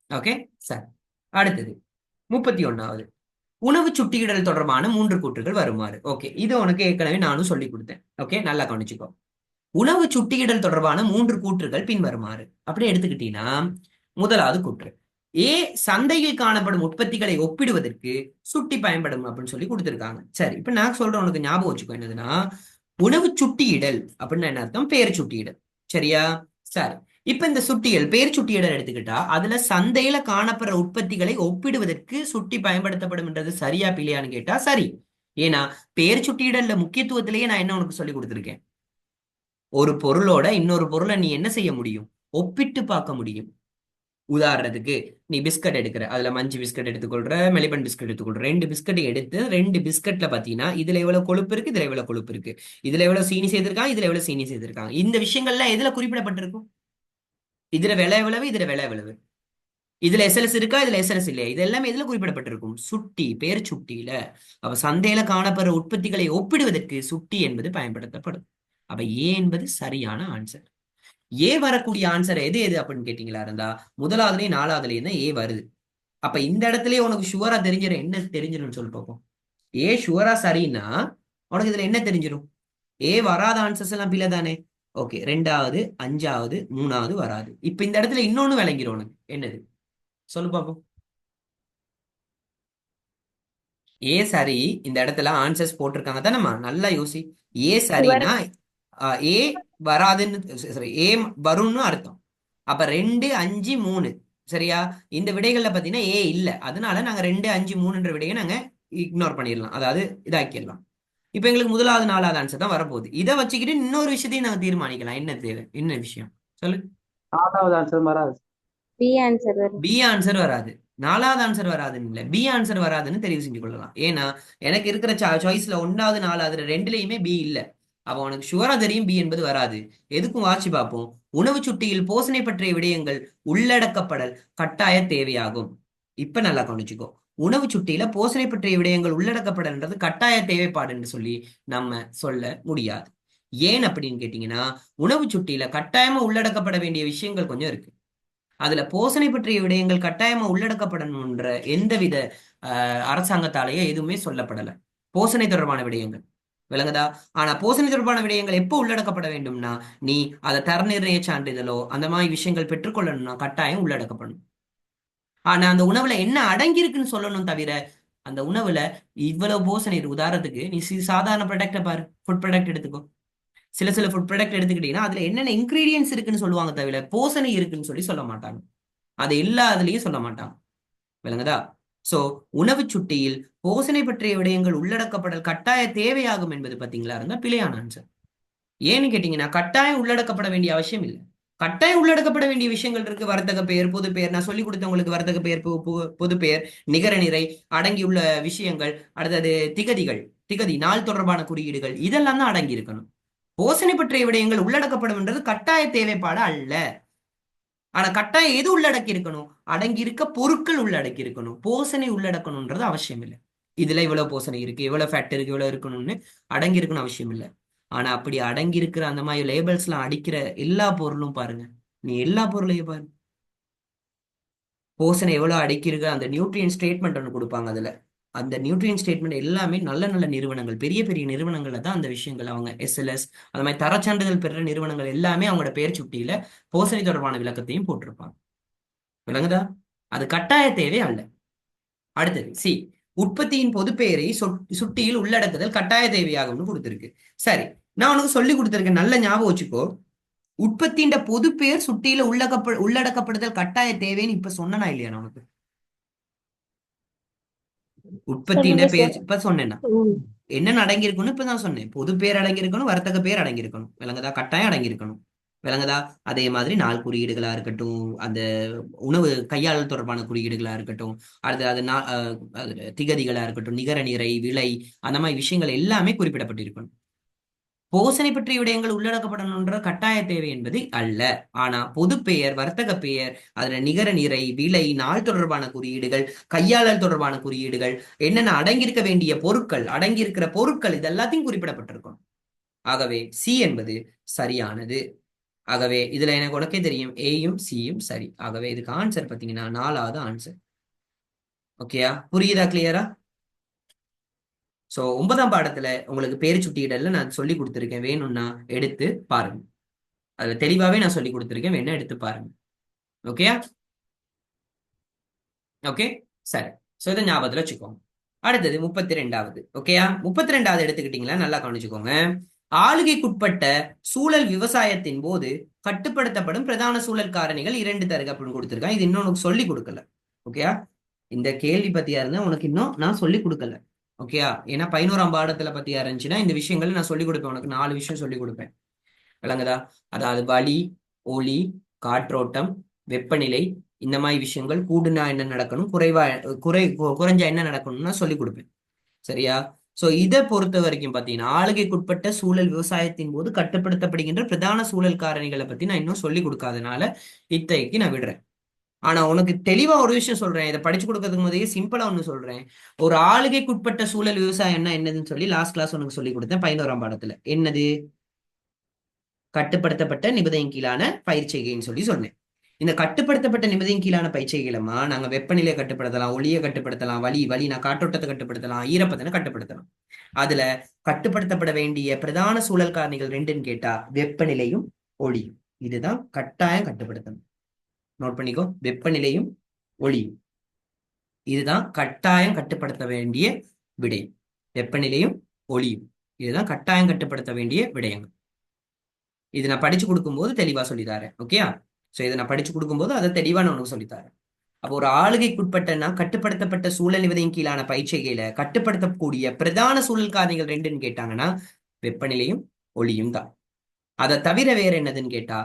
Okay sir. அடுத்தது 31வது, உணவு சுட்டியிடல் தொடர்பான 3 கூற்றுகள் வருமாறு. ஓகே, இது உனக்கு ஏற்கனவே நானும் சொல்லி கொடுத்தேன். ஓகே, நல்லா கவனிச்சுக்கோ. உணவு சுட்டியிடல் தொடர்பான 3 கூற்றுகள் பின்வருமாறு அப்படி எடுத்துக்கிட்டீங்கன்னா, முதலாவது கூற்று, சந்தையில் காணப்படும் உற்பத்திகளை ஒப்பிடுவதற்கு சுட்டி பயன்படும் அப்படின்னு சொல்லி கொடுத்திருக்காங்க. சரி, இப்ப நான் சொல்றேன், உனக்கு ஞாபகம் வச்சுக்கோ. என்னதுன்னா, உணவு சுட்டியிடல் அப்படின்னு என்ன அர்த்தம்? பெயர் சுட்டியிடல். சரியா? சரி, இப்ப இந்த சுட்டியல் பெயர் சுட்டியிடல் எடுத்துக்கிட்டா அதுல சந்தையில காணப்படுற உற்பத்திகளை ஒப்பிடுவதற்கு சுட்டி பயன்படுத்தப்படும்ன்றது சரியா பிள்ளையான்னு கேட்டா சரி. ஏன்னா பெயர் சுட்டியிடல்ல முக்கியத்துவத்திலேயே நான் என்ன உனக்கு சொல்லி கொடுத்திருக்கேன், ஒரு பொருளோட இன்னொரு பொருளை நீ என்ன செய்ய முடியும்? ஒப்பிட்டு பார்க்க முடியும். உதாரணத்துக்கு நீ பிஸ்கட் எடுக்கிற, அதுல மஞ்சு பிஸ்கட் எடுத்துக்கொள்ற, மெலிபன் பிஸ்கட் எடுத்துக்கொள்ற. 2 பிஸ்கட் எடுத்து 2 பிஸ்கட்ல பாத்தீங்கன்னா இதுல எவ்வளவு கொழுப்பு இருக்கு, இதுல எவ்வளவு கொழுப்பு இருக்கு, இதுல எவ்வளவு சீனி செய்திருக்காங்க, இதுல எவ்வளவு சீனி செய்திருக்காங்க. இந்த விஷயங்கள்லாம் எதுல குறிப்பிடப்பட்டிருக்கும்? இதுல விலை எவ்வளவு, இதுல விலை எவ்வளவு, இதுல எஸ்எல்எஸ் இருக்கா, இதுல எஸ்எல்எஸ் இல்லையா, இது எல்லாமே எதுல குறிப்பிடப்பட்டிருக்கும்? சுட்டி, பேர் சுட்டியில. அப்ப சந்தையில காணப்படுற உற்பத்திகளை ஒப்பிடுவதற்கு சுட்டி என்பது பயன்படுத்தப்படும். அப்ப ஏ என்பது சரியான ஆன்சர். ஏ வரக்கூடிய ஆன்சர் எது எது அப்படின்னு கேட்டீங்களா இருந்தா முதலாவதுலயும் 4வதுலயும் தான் ஏ வருது. அப்ப இந்த இடத்துலயே உனக்கு ஷுவரா தெரிஞ்சிடும். என்ன தெரிஞ்சிடும் சொல்லி பார்ப்போம். ஏ ஷுவரா சரின்னா உனக்கு இதுல என்ன தெரிஞ்சிடும்? ஏ வராத ஆன்சர்ஸ் எல்லாம் பிள்ளை தானே. ஓகே, 2வது 5வது 3வது வராது. இப்ப இந்த இடத்துல இன்னொன்னு விளங்கிடும் உனக்கு. என்னது சொல்லு பாப்போம். ஏ சரி, இந்த இடத்துல ஆன்சர்ஸ் போட்டிருக்காங்க தானேம்மா, நல்லா யோசி. ஏ சரினா ஏ வராதுன்னு சரி, ஏ வரும்னு அர்த்தம். அப்ப 2 5 3 சரியா. இந்த விடைகள்ல பாத்தீங்கன்னா ஏ இல்ல, அதனால நாங்க 2 5 3ன்ற விடையை நாங்க இக்னோர் பண்ணிடலாம், அதாவது இதாக்கிடலாம். இப்ப எங்களுக்கு முதலாவது 4வது ஆன்சர் தான் வரப்போகுது. இதை வச்சுக்கிட்டு இன்னொரு விஷயத்தையும் நாங்க தீர்மானிக்கலாம். என்ன தேவை, என்ன விஷயம் சொல்லு. 4வது ஆன்சர் வராது. பி ஆன்சர் வரும். பி ஆன்சர் வராது. 4வது ஆன்சர் வராதுன்னு இல்ல, பி ஆன்சர் வராதுன்னு தெரிவு செஞ்சு கொள்ளலாம். ஏன்னா எனக்கு இருக்கிற சாய்ஸ்ல 1வது 4வது 2லயுமே பி இல்ல. அப்ப உனக்கு ஷுவரா தெரியும் பி என்பது வராது. எதுக்கும் வாட்சி பார்ப்போம். உணவு சுட்டியில் போசனை பற்றிய விடயங்கள் உள்ளடக்கப்படல் கட்டாய தேவையாகும். இப்ப நல்லா கவனிச்சுக்கோ. உணவு சுட்டியில போசனை பற்றிய விடயங்கள் உள்ளடக்கப்படல்ன்றது கட்டாய தேவைப்பாடுன்னு சொல்லி நம்ம சொல்ல முடியாது. ஏன் அப்படின்னு கேட்டீங்கன்னா, உணவு சுட்டியில கட்டாயமா உள்ளடக்கப்பட வேண்டிய விஷயங்கள் கொஞ்சம் இருக்கு. அதுல போசனை பற்றிய விடயங்கள் கட்டாயமா உள்ளடக்கப்படணும்ன்ற எந்தவித அரசாங்கத்தாலேயே எதுவுமே சொல்லப்படல. போசனை தொடர்பான விடயங்கள் விளங்குதா. ஆனா போசனை தொடர்பான விடயங்கள் எப்போ உள்ளடக்கப்பட வேண்டும்னா, நீ அதை தர நிர்ணய சான்றிதழோ அந்த மாதிரி விஷயங்கள் பெற்றுக்கொள்ளணும்னா கட்டாயம் உள்ளடக்கப்படணும். ஆனா அந்த உணவுல என்ன அடங்கியிருக்குன்னு சொல்லணும் தவிர, அந்த உணவுல இவ்வளவு போசனை இருக்கு. உதாரணத்துக்கு நீ சாதாரண ப்ராடக்ட பாரு, ஃபுட் ப்ராடக்ட் எடுத்துக்கோ. சில ஃபுட் ப்ராடக்ட் எடுத்துக்கிட்டீங்கன்னா அதுல என்னென்ன இன்கிரீடியன்ஸ் இருக்குன்னு சொல்லுவாங்க தவிர போசனை இருக்குன்னு சொல்ல மாட்டாங்க. அது எல்லாத்துலயும் சொல்ல மாட்டாங்க. விளங்குதா. சோ உணவு சுட்டியில் போசனை பற்றிய விடயங்கள் உள்ளடக்கப்படல் கட்டாய தேவையாகும் என்பது பாத்தீங்களா இருந்தா பிழையான ஆன்சர். ஏன்னு கேட்டீங்கன்னா, கட்டாயம் உள்ளடக்கப்பட வேண்டிய அவசியம் இல்லை. கட்டாயம் உள்ளடக்கப்பட வேண்டிய விஷயங்கள் இருக்கு. வர்த்தக பெயர், பொது பெயர், நான் சொல்லி கொடுத்த உங்களுக்கு வர்த்தக பெயர், பொது பெயர், நிகர நிறை அடங்கியுள்ள விஷயங்கள். அடுத்தது திகதி நாள் தொடர்பான குறியீடுகள், இதெல்லாம் தான் அடங்கி இருக்கணும். போசனை பற்றிய விடயங்கள் உள்ளடக்கப்படும் என்றது கட்டாய தேவைப்பாடு அல்ல. ஆனா கட்டாயம் எது உள்ளடக்கி இருக்கணும், அடங்கி இருக்க பொருட்கள் உள்ளடக்கி இருக்கணும். போசனை உள்ளடக்கணும்ன்றது அவசியம் இல்லை. இதுல இவ்வளவு போசனை இருக்கு, இவ்வளவு ஃபேக்ட் இருக்கு, இவ்வளவு இருக்கணும்னு அடங்கி இருக்கணும் அவசியம் இல்லை. ஆனா அப்படி அடங்கி இருக்கிற அந்த மாதிரி லேபிள்ஸ் எல்லாம் அடிக்கிற எல்லா பொருளும் பாருங்க, நீ எல்லா பொருளையும் பாரு, போசனை எவ்வளவு அடக்கி இருக்க அந்த நியூட்ரியன் ஸ்டேட்மெண்ட் ஒன்று கொடுப்பாங்க. அதுல அந்த நியூட்ரியன் ஸ்டேட்மெண்ட் எல்லாமே நல்ல நல்ல நிறுவனங்கள், பெரிய பெரிய நிறுவனங்கள்ல தான் அந்த விஷயங்கள், அவங்க SLS அந்த மாதிரி தரச்சான்றிதழ் பெற்ற நிறுவனங்கள் எல்லாமே அவங்களோட பெயர் சுட்டியில போசனை தொடர்பான விளக்கத்தையும் போட்டிருப்பாங்க. விளங்குதா. அது கட்டாய தேவை அல்ல. அடுத்தது சி, உற்பத்தியின் பொது பெயரை சுட்டியில் உள்ளடக்குதல் கட்டாய தேவையாகும்னு கொடுத்திருக்கு. சரி, நான் உனக்கு சொல்லி கொடுத்திருக்கேன், நல்ல ஞாபகம் வச்சுக்கோ. உற்பத்தியின் பொது பெயர் சுட்டியில உள்ளடக்கப்படுதல் கட்டாய தேவைன்னு இப்ப சொன்னா இல்லையா நான் உனக்கு? உற்பத்தியின் பெயர் இப்ப சொன்னேன்னா என்ன அடங்கியிருக்கணும் இப்பதான் சொன்னேன். பொது பேர் அடங்கியிருக்கணும், வர்த்தக பேர் அடங்கியிருக்கணும். விளங்குதா. கட்டாயம் அடங்கியிருக்கணும். விளங்குதா. அதே மாதிரி நாள் குறியீடுகளா இருக்கட்டும், அந்த உணவு கையாளல் தொடர்பான குறியீடுகளா இருக்கட்டும், அது திகதிகளா இருக்கட்டும், நிகர நிறை, விலை, அந்த மாதிரி விஷயங்கள் எல்லாமே குறிப்பிடப்பட்டிருக்கணும். போசனை பற்றிய விடயங்கள் உள்ளடக்கப்படணும்ன்ற கட்டாய தேவை என்பது அல்ல. ஆனா பொது பெயர், வர்த்தக பெயர், அதுல நிகர நிறை, விலை, நாள் தொடர்பான குறியீடுகள், கையாளல் தொடர்பான குறியீடுகள், என்னென்ன அடங்கியிருக்க வேண்டிய பொருட்கள், அடங்கியிருக்கிற பொருட்கள், இது எல்லாத்தையும் குறிப்பிடப்பட்டிருக்கும். ஆகவே சி என்பது சரியானது. ஆகவே இதுல எனக்கு உனக்கே தெரியும் ஏயும் சியும் சரி. ஆகவே இதுக்கு ஆன்சர் பாத்தீங்கன்னா 4வது ஆன்சர். ஓகேயா, புரியுதா, கிளியரா? சோ 9ஆம் பாடத்துல உங்களுக்கு பேரு சுட்டியிடல நான் சொல்லி கொடுத்திருக்கேன், வேணும்னா எடுத்து பாருங்க. அதுல தெளிவாவே நான் சொல்லி கொடுத்திருக்கேன், வேணா எடுத்து பாருங்க. ஓகேயா. ஓகே சரி. சோ இதை ஞாபகத்துல வச்சுக்கோங்க. அடுத்தது 32வது. ஓகேயா, 32வது எடுத்துக்கிட்டீங்களா, நல்லா கவனிச்சுக்கோங்க. ஆளுகைக்குட்பட்ட சூழல் விவசாயத்தின் போது கட்டுப்படுத்தப்படும் பிரதான சூழல் காரணிகள் 2 தருக அப்படின்னு கொடுத்திருக்கான். இது இன்னும் உனக்கு சொல்லி கொடுக்கல. ஓகேயா, இந்த கேள்வி பத்தியா இருந்தா உனக்கு இன்னும் நான் சொல்லி கொடுக்கல. ஓகேயா, ஏன்னா 11ஆம் பாடத்துல பத்தியா இருந்துச்சுன்னா இந்த விஷயங்கள் நான் சொல்லி கொடுப்பேன். உனக்கு 4 விஷயம் சொல்லி கொடுப்பேன். விளங்குதா. அதாவது வளி, ஒளி, காற்றோட்டம், வெப்பநிலை, இந்த மாதிரி விஷயங்கள் கூடுனா என்ன நடக்கணும், குறைஞ்சா என்ன நடக்கணும்னா சொல்லி கொடுப்பேன். சரியா. சோ இதை பொறுத்த வரைக்கும் பாத்தீங்கன்னா, ஆளுகைக்குட்பட்ட சூழல் விவசாயத்தின் போது கட்டுப்படுத்தப்படுகின்ற பிரதான சூழல் காரணிகளை பத்தி நான் இன்னும் சொல்லி கொடுக்காதனால இத்தைக்கு நான் விடுறேன். ஆனா உனக்கு தெளிவா ஒரு விஷயம் சொல்றேன், இதை படிச்சு கொடுக்கறதுக்கு முதலே சிம்பிளா ஒண்ணு சொல்றேன். ஒரு ஆளுகைக்குட்பட்ட சூழல் விவசாயம்னா என்னதுன்னு சொல்லி லாஸ்ட் கிளாஸ் உனக்கு சொல்லி கொடுத்தேன் 11ஆம் பாடத்துல. என்னது? கட்டுப்படுத்தப்பட்ட நிபந்தனையின் கீழான பயிர் செய்கைன்னு சொல்லி சொன்னேன். இந்த கட்டுப்படுத்தப்பட்ட நிம்மதியின் கீழான பயிற்சிகளமா நாங்க வெப்பநிலையை கட்டுப்படுத்தலாம், ஒளியை கட்டுப்படுத்தலாம், வலி நான் காற்றோட்டத்தை கட்டுப்படுத்தலாம், ஈரப்பதனை கட்டுப்படுத்தலாம். அதுல கட்டுப்படுத்தப்பட வேண்டிய பிரதான சூழல் காரணிகள் ரெண்டுன்னு கேட்டா வெப்பநிலையும் ஒளியும். இதுதான் கட்டாயம் கட்டுப்படுத்தணும். நோட் பண்ணிக்கோ, வெப்பநிலையும் ஒளியும். இதுதான் கட்டாயம் கட்டுப்படுத்த வேண்டிய விடயம். வெப்பநிலையும் ஒளியும் இதுதான் கட்டாயம் கட்டுப்படுத்த வேண்டிய விடயங்கள். இது நான் படிச்சு கொடுக்கும்போது தெளிவா சொல்லித்தாரேன். ஓகேயா? சோ இதை நான் படிச்சு கொடுக்கும்போது அதை தெளிவா நான் உனக்கு சொல்லித்தாரேன். அப்போ ஒரு ஆளுகைக்குட்பட்டனா கட்டுப்படுத்தப்பட்ட சூழல் நிபதியின் கீழான பயிற்சிகையில கட்டுப்படுத்தக்கூடிய பிரதான சூழல் காரணிகள் ரெண்டுன்னு கேட்டாங்கன்னா வெப்பநிலையும் ஒளியும் தான். அதை தவிர வேற என்னதுன்னு கேட்டா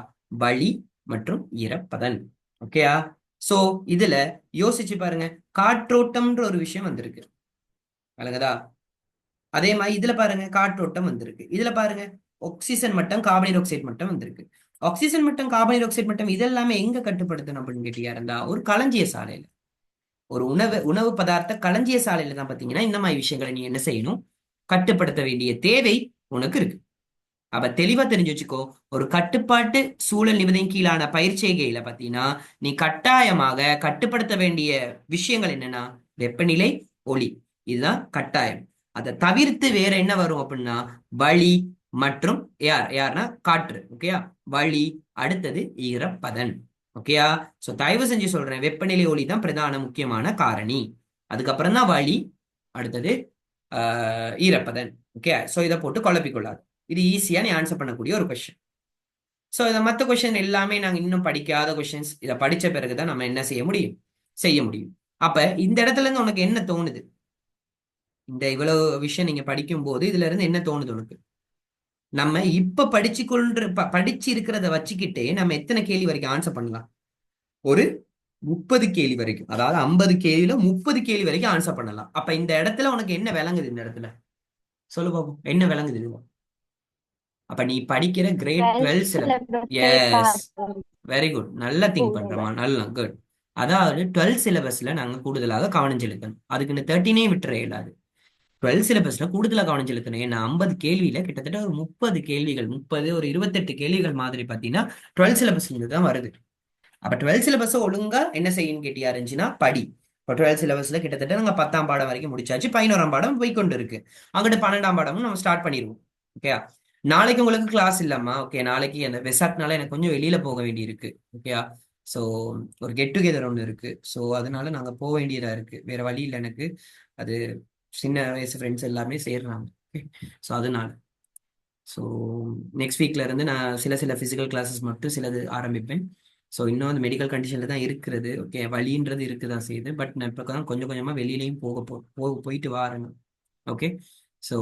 வளி மற்றும் ஈரப்பதன். ஓகேயா? சோ இதுல யோசிச்சு பாருங்க, காற்றோட்டம்ன்ற ஒரு விஷயம் வந்திருக்கு, அழகதா. அதே மாதிரி இதுல பாருங்க காற்றோட்டம் வந்திருக்கு. இதுல பாருங்க ஆக்சிஜன் மட்டம், கார்பன் ஆக்சைடு மட்டம் வந்திருக்கு. ஆக்சிஜன் மட்டம், கார்பன் ஆக்சைடு மட்டம் இதெல்லாமே எங்க கட்டுப்படுத்தணும் அப்படின்னு கேட்டியா இருந்தா ஒரு களஞ்சிய சாலையில, ஒரு உணவு பதார்த்த களஞ்சிய சாலையில தான் பாத்தீங்கன்னா இந்த மாதிரி விஷயங்களை நீ என்ன செய்யணும், கட்டுப்படுத்த வேண்டிய தேவை உனக்கு இருக்கு. அப்ப தெளிவா தெரிஞ்சு வச்சுக்கோ, ஒரு கட்டுப்பாட்டு சூழல் நிபதியின் கீழான பயிற்சிகையில பாத்தீங்கன்னா நீ கட்டாயமாக கட்டுப்படுத்த வேண்டிய விஷயங்கள் என்னன்னா வெப்பநிலை, ஒளி. இதுதான் கட்டாயம். அதை தவிர்த்து வேற என்ன வரும் அப்படின்னா வளி மற்றும் யாருன்னா காற்று. ஓகேயா? வளி, அடுத்தது ஈரப்பதன். ஓகேயா? சோ தயவு செஞ்சு சொல்றேன், வெப்பநிலை, ஒளி தான் பிரதான முக்கியமான காரணி. அதுக்கப்புறம் தான் வளி, அடுத்தது ஈரப்பதன். ஓகே? சோ இதை போட்டு குழப்பிக்கொள்ளாது. இது ஈஸியா நீ ஆன்சர் பண்ணக்கூடிய ஒரு கொஸ்டின். சோ இதை மற்ற கொஸ்டின் எல்லாமே நாங்க இன்னும் படிக்காத கொஸ்டின்ஸ். இதை படிச்ச பிறகுதான் நம்ம என்ன செய்ய முடியும். அப்ப இந்த இடத்துல இருந்து உனக்கு என்ன தோணுது? இந்த இவ்வளவு விஷயம் நீங்க படிக்கும் போது இதுல இருந்து என்ன தோணுது உனக்கு? நம்ம இப்ப படிச்சு இருக்கிறத வச்சுக்கிட்டே நம்ம எத்தனை கேள்வி வரைக்கும் ஆன்சர் பண்ணலாம்? ஒரு 30 கேள்வி வரைக்கும், அதாவது 50 கேள்வியில 30 கேள்வி வரைக்கும் ஆன்சர் பண்ணலாம். அப்ப இந்த இடத்துல உனக்கு என்ன விளங்குது? இந்த இடத்துல சொல்லு பாப்போம், என்ன விளங்குது? அப்ப நீ படிக்கிற grade 12 syllabus. Yes, very good, நல்லா திங்க் பண்றமா, நல்லா குட். அதாவது 12 சிலபஸ்ல நாங்க கூடுதலாக கவனம் செலுத்தணும். அதுக்குன்னு 13 விட்டுற இயலாது. 12 சிலபஸ்ல கூடுதலா கவனம் செலுத்தணும். ஏன்னா 50 கேள்வியில கிட்டத்தட்ட ஒரு 30 கேள்விகள், 30 ஒரு 28 கேள்விகள் மாதிரி பாத்தீங்கன்னா 12 சிலபஸ்ல இருந்து தான் வருது. அப்ப 12 சிலபஸ் ஒழுங்கா என்ன செய்யணும் கேட்டியா இருந்துச்சுன்னா படி. இப்போ 12 சிலபஸ்ல கிட்டத்தட்ட நாங்க 10ஆம் பாடம் வரைக்கும் முடிச்சாச்சு, 11ஆம் பாடம் போய்கொண்டு இருக்கு. அங்கிட்டு 12ஆம் பாடமும் நம்ம ஸ்டார்ட் பண்ணிடுவோம். ஓகே? நாளைக்கு உங்களுக்கு கிளாஸ் இல்லம்மா. ஓகே, நாளைக்கு அந்த வெசாக்னால எனக்கு கொஞ்சம் வெளியில போக வேண்டி இருக்கு. ஓகேயா? ஸோ ஒரு கெட் டுகெதர் ஒன்று இருக்கு. ஸோ அதனால நாங்க போக வேண்டியதா இருக்கு, வேற வழி இல்லை எனக்கு. அது சின்ன வயசு ஃப்ரெண்ட்ஸ் எல்லாமே சேர்றாங்க. ஸோ அதனால நெக்ஸ்ட் வீக்ல இருந்து நான் சில பிசிக்கல் கிளாஸஸ் மட்டும் சிலது ஆரம்பிப்பேன். ஸோ இன்னும் அந்த மெடிக்கல் கண்டிஷன்ல தான் இருக்கிறது. ஓகே, வழின்றது இருக்குதான் செய்யுது. பட் நான் இப்போ தான் கொஞ்சம் கொஞ்சமா வெளியிலையும் போயிட்டு வாரேங்க. ஓகே, ஸோ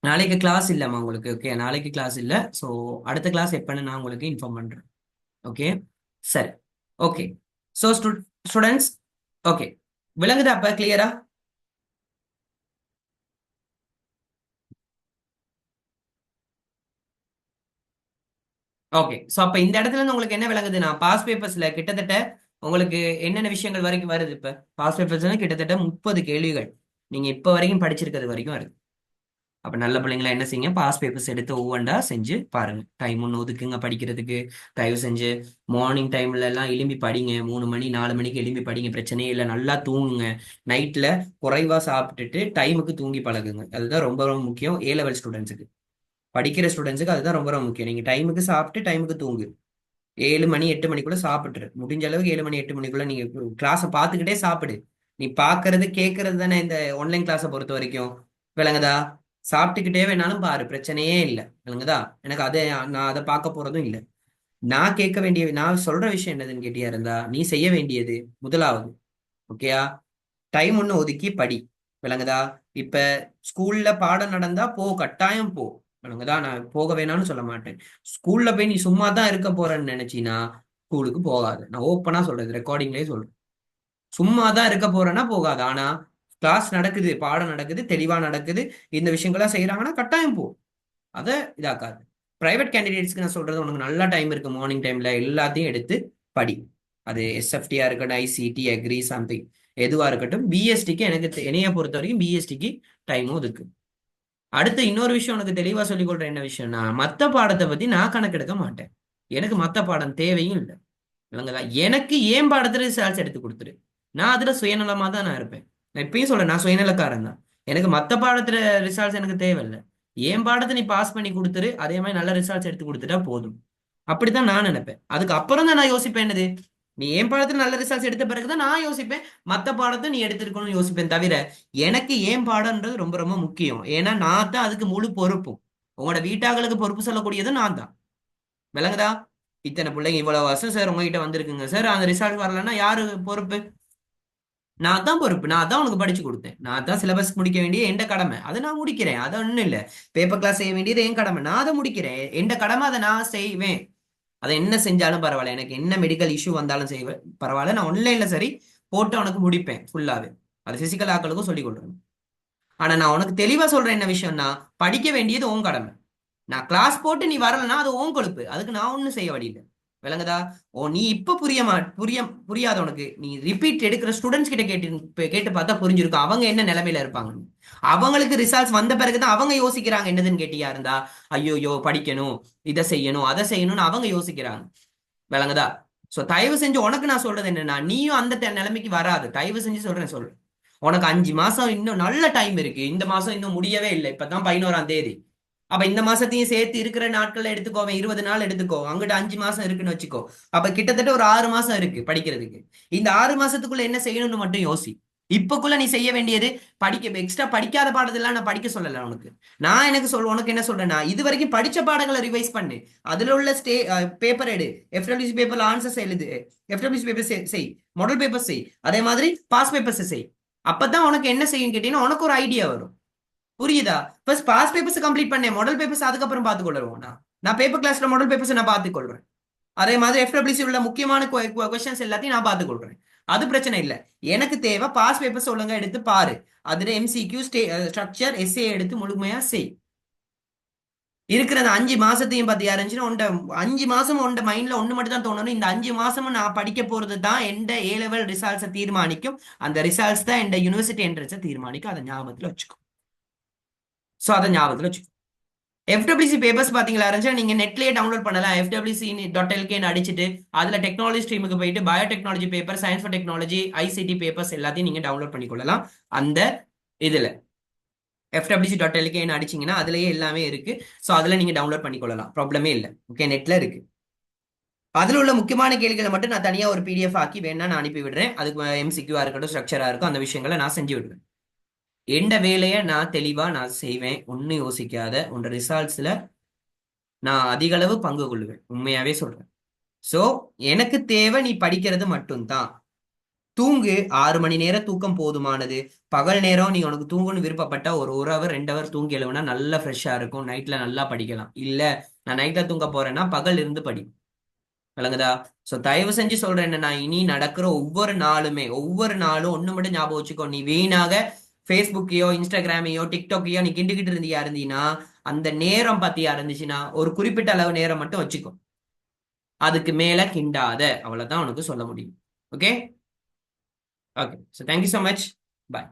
நாளைக்கு கிளாஸ் இல்லைம்மா உங்களுக்கு. ஓகே, நாளைக்கு கிளாஸ் இல்லை. ஸோ அடுத்த கிளாஸ் எப்பன்னு நான் உங்களுக்கு இன்ஃபார்ம் பண்றேன். ஓகே, சரி. ஓகே, ஸோ ஸ்டூடெண்ட்ஸ், ஓகே, விளங்குதா அப்ப? கிளியரா? ஓகே, ஸோ அப்ப இந்த இடத்துல இருந்து உங்களுக்கு என்ன விளங்குதுன்னா பாஸ் பேப்பர்ஸ்ல கிட்டத்தட்ட உங்களுக்கு என்னென்ன விஷயங்கள் வரைக்கும் வருது? இப்ப பாஸ் பேப்பர்ஸ்ல கிட்டத்தட்ட 30 கேள்விகள் நீங்க இப்ப வரைக்கும் படிச்சிருக்கிறது வரைக்கும் வருது. அப்ப நல்ல பிள்ளைங்களா என்ன செய்யுங்க, பாஸ் பேப்பர்ஸ் எடுத்து ஒவ்வொன்றா செஞ்சு பாருங்க. டைம் ஒன்று ஒதுக்குங்க படிக்கிறதுக்கு. தயவு செஞ்சு மார்னிங் டைம்ல எல்லாம் எலும்பி படிங்க. 3 மணி 4 மணிக்கு எலும்பி படிங்க, பிரச்சனையே இல்லை. நல்லா தூங்குங்க. நைட்ல குறைவா சாப்பிட்டுட்டு டைமுக்கு தூங்கி பழகுங்க. அதுதான் ரொம்ப ரொம்ப முக்கியம். A லெவல் ஸ்டூடெண்ட்ஸுக்கு, படிக்கிற ஸ்டூடெண்ட்ஸுக்கு அதுதான் ரொம்ப ரொம்ப முக்கியம். நீங்க டைமுக்கு சாப்பிட்டு டைமுக்கு தூங்கு. 7 மணி 8 மணிக்குள்ள சாப்பிட்டுரு. முடிஞ்ச அளவுக்கு 7 மணி 8 மணிக்குள்ள நீங்க கிளாஸை பார்த்துக்கிட்டே சாப்பிடு. நீ பாக்குறது கேட்கறது தானே இந்த ஆன்லைன் கிளாஸை பொறுத்த வரைக்கும். விளங்குதா? சாப்பிட்டுக்கிட்டே வேணாலும் பாரு, பிரச்சனையே இல்லை. விளங்குதா? எனக்கு அதை நான் அதை பார்க்க போறதும் இல்லை. நான் கேட்க வேண்டிய, நான் சொல்ற விஷயம் என்னதுன்னு கேட்டியா இருந்தா, நீ செய்ய வேண்டியது முதலாவது, ஓகேயா, டைம் ஒன்று ஒதுக்கி படி. விளங்குதா? இப்ப ஸ்கூல்ல பாடம் நடந்தா போ, கட்டாயம் போ. விளங்குதா? நான் போக வேணாம்னு சொல்ல மாட்டேன். ஸ்கூல்ல போய் நீ சும்மா தான் இருக்க போறேன்னு நினைச்சினா ஸ்கூலுக்கு போகாது. நான் ஓப்பனா சொல்றது, ரெக்கார்டிங்லேயே சொல்றேன். சும்மா தான் இருக்க போறேன்னா போகாது. ஆனா கிளாஸ் நடக்குது, பாடம் நடக்குது, தெளிவா நடக்குது, இந்த விஷயங்கள்லாம் செய்யறாங்கன்னா கட்டாயம் போ. அதை இதாக்காது. பிரைவேட் கேண்டிடேட்ஸ்க்கு நான் சொல்றது, உனக்கு நல்லா டைம் இருக்கு, மார்னிங் டைம்ல எல்லாத்தையும் எடுத்து படி. அது SFTயா இருக்கட்டும், ICT, அக்ரி, சம்திங் எதுவா இருக்கட்டும். பிஎஸ்டிக்கு எனக்கு என்னைய பொறுத்த வரைக்கும் பிஎஸ்டிக்கு டைமும் இருக்கு. அடுத்து இன்னொரு விஷயம் உனக்கு தெளிவா சொல்லிக் கொள்றேன். என்ன விஷயம்னா, மத்த பாடத்தை பத்தி நான் கணக்கெடுக்க மாட்டேன். எனக்கு மத்த பாடம் தேவையும் இல்லை. விளங்குதா? எனக்கு ஏன் பாடத்துல ரிசல்ட்ஸ் எடுத்து கொடுத்துரு. நான் அதுல சுயநலமா தான் நான் இருப்பேன். நான் இப்பயும் சொல்றேன், நான் சுயநலக்காரன் தான். எனக்கு மத்த பாடத்துல ரிசல்ட்ஸ் எனக்கு தேவையில்லை. என் பாடத்தை நீ பாஸ் பண்ணி கொடுத்துரு, அதே மாதிரி நல்ல ரிசல்ட்ஸ் எடுத்து கொடுத்துட்டா போதும். அப்படித்தான் நான் நினைப்பேன். அதுக்கு அப்புறம் தான் நான் யோசிப்பேன் என்னது, நீ என் பாடத்துல நல்ல ரிசல்ட்ஸ் எடுத்த பிறகுதான் நான் யோசிப்பேன் மத்த பாடத்தை நீ எடுத்திருக்கணும்னு யோசிப்பேன். தவிர எனக்கு ஏன் பாடம்ன்றது ரொம்ப ரொம்ப முக்கியம். ஏன்னா நான் தான் அதுக்கு முழு பொறுப்பும். உங்களோட வீட்டாங்களுக்கு பொறுப்பு சொல்லக்கூடியது நான் தான். விளங்குதா? இத்தனை பிள்ளைங்க இவ்வளவு வருஷம் சார் உங்ககிட்ட வந்திருக்குங்க சார், அந்த ரிசல்ட் வரலன்னா யாரு பொறுப்பு? நான் தான் பொறுப்பு. நான் தான் உனக்கு படிச்சு கொடுத்தேன். நான் தான் சிலபஸ் முடிக்க வேண்டிய எந்த கடமை, அதை நான் முடிக்கிறேன். அது ஒண்ணும் இல்ல. பேப்பர் கிளாஸ் செய்ய வேண்டியது என் கடமை, நான் அதை முடிக்கிறேன். எந்த கடமை அதை நான் செய்வேன். அதை என்ன செஞ்சாலும் பரவாயில்ல, எனக்கு என்ன மெடிக்கல் இஷ்யூ வந்தாலும் செய்வேன் பரவாயில்ல, நான் ஆன்லைன்ல சரி போட்டு உனக்கு முடிப்பேன் ஃபுல்லாவே. அது பிசிக்கல் ஆக்களுக்கும் சொல்லிக் கொடுறேன். ஆனா நான் உனக்கு தெளிவா சொல்றேன் என்ன விஷயம்னா, படிக்க வேண்டியது உன் கடமை. நான் கிளாஸ் போட்டு நீ வரலன்னா அது உன் கொழுப்பு. அதுக்கு நான் ஒண்ணும் செய்ய வழியில்ல. விளங்குதா? நீ இப்ப புரியாத உனக்கு, நீ ரிப்பீட் எடுக்கிற ஸ்டூடெண்ட்ஸ் கிட்ட கேட்டு பார்த்தா புரிஞ்சிருக்கும் அவங்க என்ன நிலைமையில இருப்பாங்க. அவங்களுக்கு ரிசல்ட்ஸ் வந்த பிறகுதான் அவங்க யோசிக்கிறாங்க என்னதுன்னு கேட்டியா இருந்தா, ஐயோயோ படிக்கணும், இதை செய்யணும், அதை செய்யணும்னு அவங்க யோசிக்கிறாங்க. விளங்குதா? சோ தயவு செஞ்சு உனக்கு நான் சொல்றது என்னன்னா, நீயும் அந்த நிலைமைக்கு வராது. தயவு செஞ்சு சொல்றேன். உனக்கு 5 மாசம் இன்னும் நல்ல டைம் இருக்கு. இந்த மாசம் இன்னும் முடியவே இல்லை, இப்பதான் 11ஆம் தேதி. அப்ப இந்த மாசத்தையும் சேர்த்து இருக்கிற நாட்கள்ல எடுத்துக்கோ, 20 நாள் எடுத்துக்கோ, அங்கிட்ட 5 மாசம் இருக்குன்னு வச்சுக்கோ. அப்ப கிட்டத்தட்ட ஒரு 6 மாசம் இருக்கு படிக்கிறதுக்கு. இந்த 6 மாசத்துக்குள்ள என்ன செய்யணும்னு மட்டும் யோசி. இப்பக்குள்ள நீ செய்ய வேண்டியது, எக்ஸ்ட்ரா படிக்காத பாடத்தெல்லாம் நான் படிக்க சொல்லல உனக்கு. நான் உனக்கு என்ன சொல்றேன்னா, இது வரைக்கும் படிச்ச பாடங்களை ரிவைஸ் பண்ணு. அதுல உள்ள பேப்பர் எடு, எஃப்டபிள்யூசி பேப்பர்ல ஆன்சர்ஸ் எழுது, எஃப்டபிள்யூசி பேப்பர் செய், மாடல் பேப்பர் செய், அதே மாதிரி பாஸ் பேப்பர்ஸ் செய். அப்பதான் உனக்கு என்ன செய்யும் கேட்டீங்கன்னா உனக்கு ஒரு ஐடியா வரும். புரியுதா? ஃபர்ஸ்ட் பாஸ் பேப்பர்ஸ் கம்ப்ளீட் பண்ணேன், மாடல் பேப்பர்ஸ் அதுக்கப்புறம் பார்த்துக்கொள்ளுவோம். நான் பேப்பர் கிளாஸ்ல மாடல் பேப்பர்ஸ் நான் பார்த்துக்கொள்றேன். அதே மாதிரி எஃப்டபிள்யூசி உள்ள முக்கியமான கொஸ்டின்ஸ் எல்லாத்தையும் நான் பார்த்துக்கொள்றேன். அது பிரச்சனை இல்லை. எனக்கு தேவை பாஸ் பேப்பர்ஸ் ஒழுங்கா எடுத்து பாரு. அதுல எம்சிக்யூ ஸ்ட்ரக்சர் எஸ்ஏ எடுத்து முழுமையா செய். இருக்கிற 5 மாசத்தையும் பத்தி இருந்துச்சுன்னா 5 மாசம் உண்ட மைண்ட்ல ஒண்ணு மட்டும் தான் தோணணும், இந்த 5 மாசமும் நான் படிக்க போறது தான் எந்த ஏ லெவல் ரிசல்ட்ஸை தீர்மானிக்கும். அந்த ரிசல்ட்ஸ் தான் எந்த யூனிவர்சிட்டி என்ட்ரன்ஸை தீர்மானிக்கும். அதை ஞாபகத்துல வச்சுக்கோ. சோ அதை ஞாபகத்துல வச்சுக்கோ. எஃப்டபிள்யூசி பேப்பர்ஸ் பாத்தீங்களா இருந்துச்சா, நீங்க நெட்லயே டவுன்லோட் பண்ணலாம். FWC.lk அடிச்சுட்டு அதுல டெக்னாலஜி ஸ்ட்ரீமுக்கு போயிட்டு biotechnology paper, science for technology, ICT papers எல்லாத்தையும் நீங்க டவுன்லோட் பண்ணிக்கொள்ளலாம். அந்த இதுல FWC.lk அடிச்சீங்கன்னா அதுலயே எல்லாமே இருக்கு. சோ அதுல நீங்க டவுன்லோட் பண்ணிக்கொள்ளலாம், ப்ராப்ளமே இல்லை. ஓகே, நெட்ல இருக்கு. அதுல உள்ள முக்கியமான கேள்விகளை மட்டும் நான் தனியா ஒரு PDF ஆக்கி வேணா நான் அனுப்பி விடுறேன். அதுக்கு MCQவா இருக்கட்டும், ஸ்ட்ரக்சரா இருக்கும், அந்த விஷயங்களை நான் செஞ்சு விடுறேன். எந்த வேலையை நான் தெளிவா நான் செய்வேன். ஒன்னும் யோசிக்காத உன் ரிசல்ட்ஸ்ல நான் அதிக அளவு பங்கு கொள்ளுவேன். உண்மையாவே சொல்றேன். சோ எனக்கு தேவை நீ படிக்கிறது மட்டும்தான். தூங்கு, 6 மணி நேரம் தூக்கம் போதுமானது. பகல் நேரம் நீ உனக்கு தூங்கணும்னு விருப்பப்பட்ட ஒரு 1 ஹவர் 2 ஹவர் தூங்கி எழுவுனா நல்லா ஃப்ரெஷ்ஷா இருக்கும். நைட்ல நல்லா படிக்கலாம். இல்ல நான் நைட்ல தூங்க போறேன்னா பகல் இருந்து படி. விளங்குதா? சோ தயவு செஞ்சு சொல்றேன் என்னன்னா, இனி நடக்கிற ஒவ்வொரு நாளும் ஒண்ணு மட்டும் ஞாபகம் வச்சுக்கோ. நீ வீணாக ஃபேஸ்புக்கையோ இன்ஸ்டாகிராமையோ டிக்டாக்கையோ நீ கிண்டுகிட்டு இருந்தீங்கன்னா, அந்த நேரம் பத்தியா இருந்துச்சுன்னா ஒரு குறிப்பிட்ட அளவு நேரம் மட்டும் வச்சுக்கோ. அதுக்கு மேல கிண்டாத. அவ்வளவுதான் உனக்கு சொல்ல முடியும். Okay. Okay. So thank you so much. Bye.